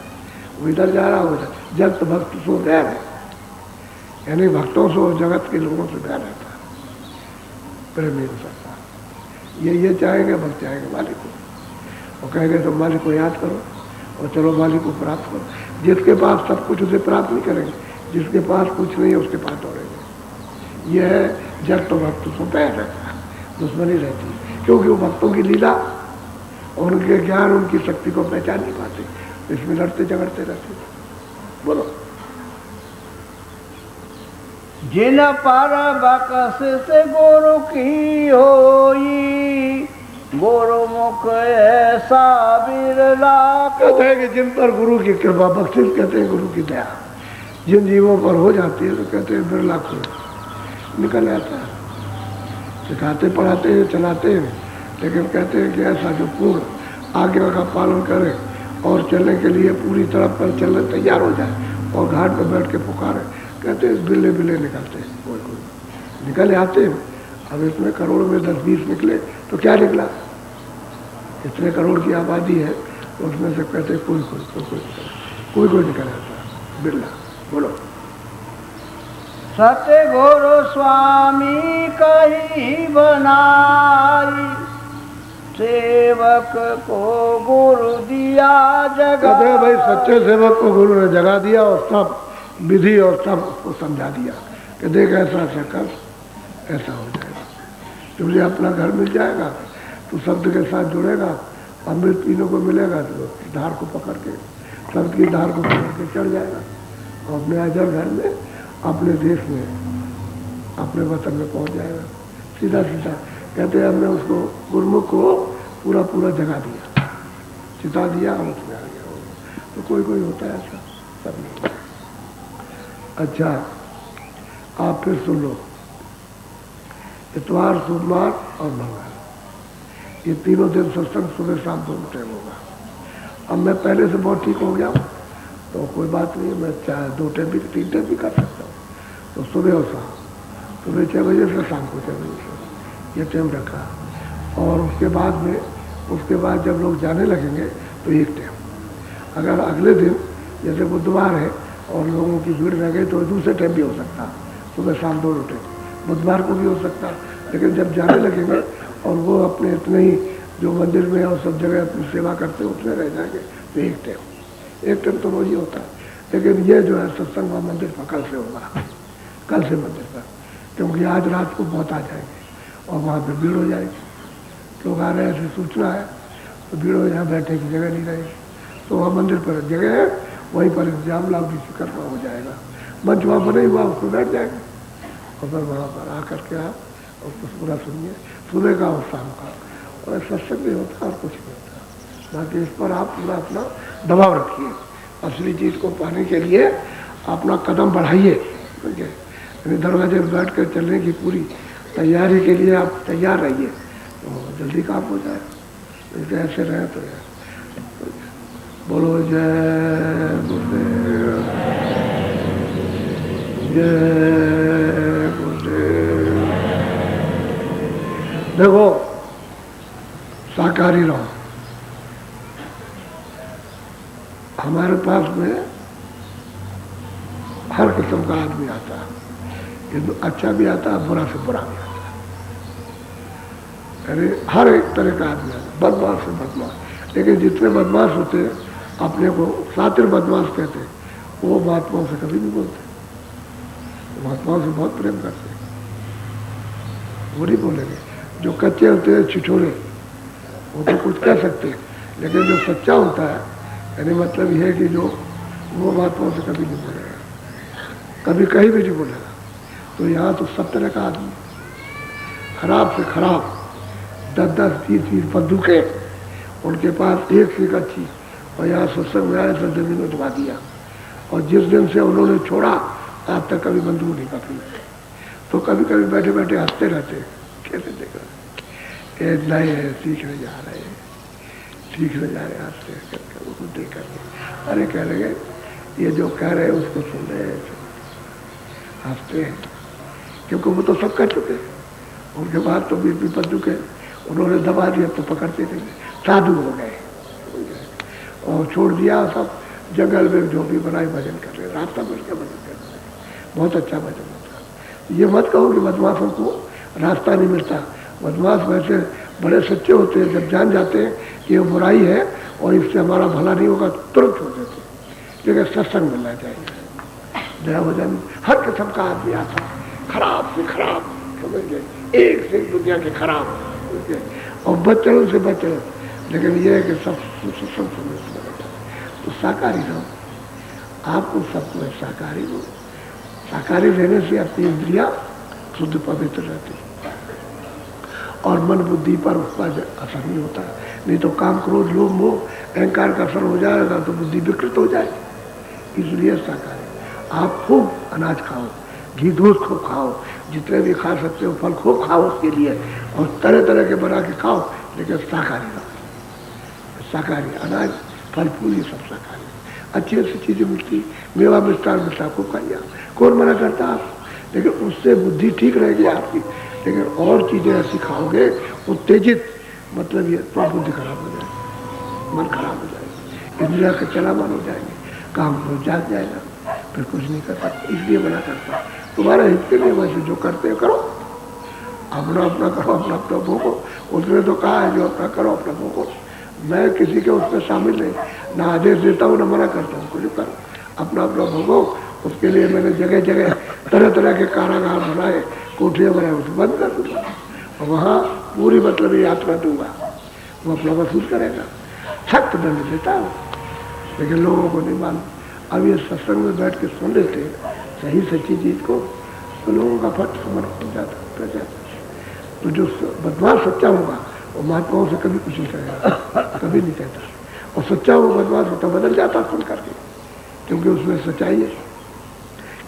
वो इधर जा रहा, उधर। जगत भक्त सो बैर है, यानी भक्तों से और जगत के लोगों से बैर रहता है, प्रेम नहीं हो सकता। ये चाहेंगे, भक्त चाहेंगे मालिक को, और कहेंगे तो मालिक को याद करो और चलो मालिक को प्राप्त करो। जिसके पास सब कुछ उसे प्राप्त नहीं करेंगे, जिसके पास कुछ नहीं है उसके पास दौड़ेंगे। यह है जब तो भक्त तो पैर रहता है, दुश्मनी रहती है, क्योंकि वो भक्तों की लीला और उनके ज्ञान, उनकी शक्ति को पहचान नहीं पाते, तो इसमें लड़ते झगड़ते रहते। बोलो। जिन पर बकस से गुरु की होई गुरु मुख ऐसा बिरला। कहते हैं कि जिन पर गुरु की कृपा, बख्शिश कहते हैं गुरु की दया, जिन जीवों पर हो जाती है तो कहते हैं बिरला को निकल आता है। सिखाते पढ़ाते हैं, चलाते हैं, लेकिन कहते हैं कि ऐसा जो पूर्ण आज्ञा का पालन करे और चलने के लिए पूरी तरह पर चलने तैयार हो जाए और घाट पर बैठ के पुकारे, कहते हैं बिल्ले बिल्ले निकलते हैं, कोई निकल आते हैं। अब इसमें करोड़ में 10-20 निकले तो क्या निकला, इतने करोड़ की आबादी है तो उसमें से कहते हैं कोई निकल आता बिरला। बोलो। सत्य गुरु स्वामी कही बनाई सेवक को गुरु दिया जगा। कहते हैं भाई सच्चे सेवक को गुरु ने जगा दिया और सब विधि और सब उसको समझा दिया कि देख ऐसा ऐसा कर, ऐसा हो जाएगा, तुझे अपना घर मिल जाएगा, तू शब्द के साथ जुड़ेगा अमृत पीने को मिलेगा तो धार को पकड़ के, सर्प की धार को पकड़ के चढ़ जाएगा और अपने अजर घर में, अपने देश में, अपने वतन में पहुंच जाएगा सीधा सीधा। कहते हैं हमने उसको गुरमुख को पूरा पूरा जगा दिया, चिता दिया और उसमें आ गया। तो कोई कोई होता है ऐसा, सब नहीं। अच्छा आप फिर सुन लो, इतवार, सोमवार और मंगल, ये तीनों दिन सत्संग सुबह शाम दोनों टाइम होगा। अब मैं पहले से बहुत ठीक हो गया हूँ तो कोई बात नहीं, मैं चाहे 2 टाइम भी 3 टाइम भी कर सकता हूँ। तो सुबह और शाम, सुबह 6 बजे से शाम को 6 बजे से ये टाइम रखा। और उसके बाद जब लोग जाने लगेंगे तो 1 टाइम। अगर अगले दिन जैसे बुधवार है और लोगों की भीड़ रह गई तो दूसरे टाइम भी हो सकता, सुबह शाम दोनों टाइम, बुधवार को भी हो सकता। लेकिन जब जाने लगेंगे और वो अपने इतने ही जो मंदिर में और सब जगह अपनी सेवा करते हैं उतने रह जाएंगे तो 1 टाइम तो रोज ही होता है। लेकिन ये जो है सत्संग वहाँ मंदिर पर कल से होगा, कल से मंदिर पर, क्योंकि आज रात को बहुत आ जाएंगे और वहाँ पर भीड़ हो जाएगी। लोग आ रहे हैं, ऐसी सूचना है तो भीड़ हो, यहाँ बैठने की जगह नहीं रहेगी। तो वहाँ मंदिर पर जगह है, वहीं पर इंतजाम लाउडी स्पीकर का हो जाएगा, मंच वहाँ बने हुआ, उस पर बैठ जाएंगे और फिर वहाँ पर आकर के आप उसको पूरा सुनिए, सुबह का और शाम का। और सत्संग नहीं होता और कुछ नहीं होता। बाकी इस पर आप पूरा अपना दबाव रखिए, असली चीज़ को पाने के लिए अपना कदम बढ़ाइए। यानी दरवाजे पर बैठ कर चलने की पूरी तैयारी के लिए आप तैयार रहिए तो जल्दी काम हो जाए। जैसे ऐसे रहे तो यार बोलो जय गुरुदेव, जय गुरुदेव। देखो शाकाहारी रहो। हमारे पास में हर किस्म का आदमी आता है, ये तो अच्छा भी आता है, बुरा से बुरा भी आता है। अरे हर एक तरह का आदमी आता है, बदमाश से बदमाश। लेकिन जितने बदमाश होते हैं अपने को सातिर बदमाश कहते हैं, वो महात्माओं से कभी नहीं बोलते, महात्माओं से बहुत प्रेम करते हैं, वो नहीं बोलेंगे। जो कच्चे होते हैं छिछोरे, वो तो कुछ कह सकते हैं, लेकिन जो सच्चा होता है, यानी मतलब यह है कि जो वो महात्माओं से कभी नहीं बोलेगा, कभी कहीं भी नहीं बोलेगा। तो यहाँ तो सब तरह का आदमी, खराब से खराब, 10-10, 20-20 बंदूकें उनके पास, एक से एक अच्छी। और यहाँ सत्संग में आए तो जमीन में दबा दिया। और जिस दिन से उन्होंने छोड़ा आज तक कभी बंदूक नहीं पकड़ी। तो कभी कभी बैठे बैठे हंसते रहते, कैसे देख रहे नए सीखने जा रहे हैं, सीखने जा रहे, हंसते करके उसको देख करके अरे कह रहे ये जो कह रहे हैं उसको सुन रहे हैं, हंसते हैं, क्योंकि वो तो सब कर चुके हैं। उनके बाद तो भी बंदूकें उन्होंने दबा दिया तो पकड़ते नहीं, साधु हो गए और छोड़ दिया सब। जंगल में झोपड़ी बनाई भजन कर रहे, रास्ता मिल के भजन कर रहे, बहुत अच्छा भजन होता। ये मत कहो कि बदमाशों को रास्ता नहीं मिलता। बदमाश वैसे बड़े सच्चे होते हैं, जब जान जाते हैं कि ये बुराई है और इससे हमारा भला नहीं होगा तो तुरंत छोड़ देते हैं। लेकिन सत्संग मिलना चाहिए, दया भजन। हर किस्म का आदमी आता, खराब से खराब, समझ गए, एक से दुनिया के खराब, और बच्चों से बच्चे। लेकिन यह है कि सब तो शाकाहारी रहो, आपको सब कुछ शाकाहारी हो। शाकाहारी रहने से अपनी इंद्रियां शुद्ध पवित्र रहती और मन बुद्धि पर उसका असर नहीं होता। नहीं तो काम, क्रोध, लोभ, मोह, अहंकार का असर हो जाएगा तो बुद्धि विकृत हो जाएगी। इसलिए शाकाहारी आप खूब अनाज खाओ, घी दूध खूब खाओ, जितने भी खा सकते हो फल खूब खाओ उसके लिए, और तरह तरह के बना के खाओ, लेकिन शाकाहारी रहो। शाकाहारी अनाज, फल फूल, ये सब शाकाहारी। अच्छी अच्छी चीज़ें मिलती, मेवा मिष्टान मिलता, खूब खाइए। कौन मना करता आप, लेकिन उससे बुद्धि ठीक रहेगी आपकी। लेकिन और चीज़ें ऐसी खाओगे उत्तेजित, मतलब ये तो बुद्धि खराब हो जाएगी, मन खराब हो जाएगी, इंद्रिया का चलामान हो जाएंगे, काम को जाग जाएगा, फिर कुछ नहीं कर सकते। इसलिए मना करता तुम्हारे हित के लिए। वैसे जो करते हो करो, अपना अपना करो, अपना अपना भोगो। उसने तो कहा है जो अपना करो अपना भोगो। मैं किसी के उसमें शामिल नहीं, ना आदेश देता हूँ ना मना करता हूँ, कुछ करो अपना अपना भोगो। उसके लिए मैंने जगह जगह तरह तरह के कारागार बनाए, कोठरियाँ बनाए, उसे बंद कर दूँगा और वहाँ पूरी मतलब यात्रा दूंगा। वो अपना वसूल करेगा, सख्त दंड देता है। लेकिन लोगों को नहीं मालूम। अब ये सत्संग में बैठ के सुन लेते हैं सही सच्ची चीज को, तो लोगों का फट समझ जाता। तो जो बदमाश सच्चा होगा वो महात्माओं से कभी कुछ नहीं कहेगा, कभी नहीं कहता। और सच्चा वो बदमाश होता बदल जाता सुन करके, क्योंकि उसमें सच्चाई है।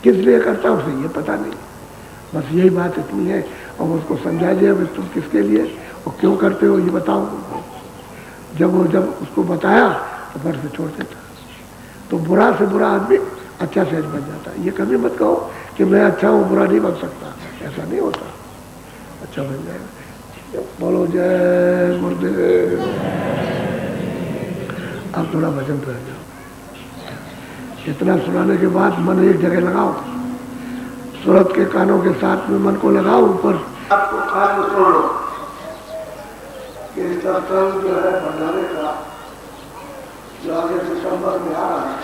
किस लिए करता है उसे ये पता नहीं, बस यही बात इतनी है। और उसको समझा दिया भाई तुम किसके लिए और क्यों करते हो ये बताओ तुमको। जब उसको बताया तो फिर से छोड़ देता। तो बुरा से बुरा आदमी अच्छा सहज बन जाता है। ये कभी मत कहो कि मैं अच्छा हूँ बुरा नहीं बन सकता, ऐसा नहीं होता, अच्छा बन जाएगा। बोलो जय गुरुदेव। अब थोड़ा भजन कर जाओ। इतना सुनाने के बाद मन एक जगह लगाओ, सूरत के कानों के साथ में मन को लगाओ ऊपर। आपको कान में सुन लो कि सत्संग जो है भंडारे का जो आगे दिसंबर में आ रहा है,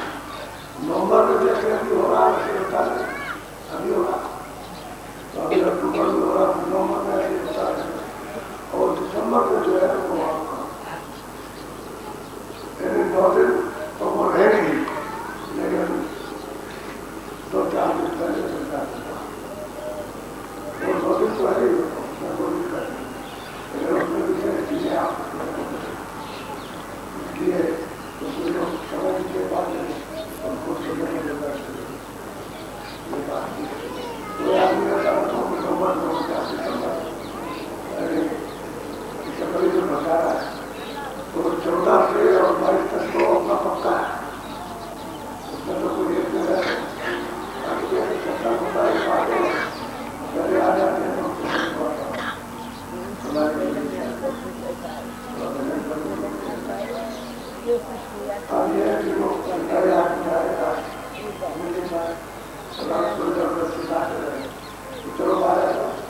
नवंबर में जैसे अभी हो रहा है बता दें, अभी हो रहा तो अभी अक्टूबर में हो रहा, नवंबर में ऐसे बता दें। और दिसंबर में जो है वो 9 दिन तो वो रहेगी, लेकिन 2-4 दिन पहले बता देता। वो 2 दिन तो है ही, मैं कोई नहीं करता, लेकिन उसमें भी चीजें आप इसलिए उसमें जो समय के बाद उनको समझ में देता है ये बात। कोई आदमी ऐसा नवंबर में हो गया, दिसंबर इससे बड़ी जो बता रहा है तो 14 से और 22 तक तो अपना पक्का है, उसमें तो कोई एक दिन है सत्ता होता है बातें पहले आ जाते हैं अब ये है कि लोग सरकारी आदमी आएगा मुझे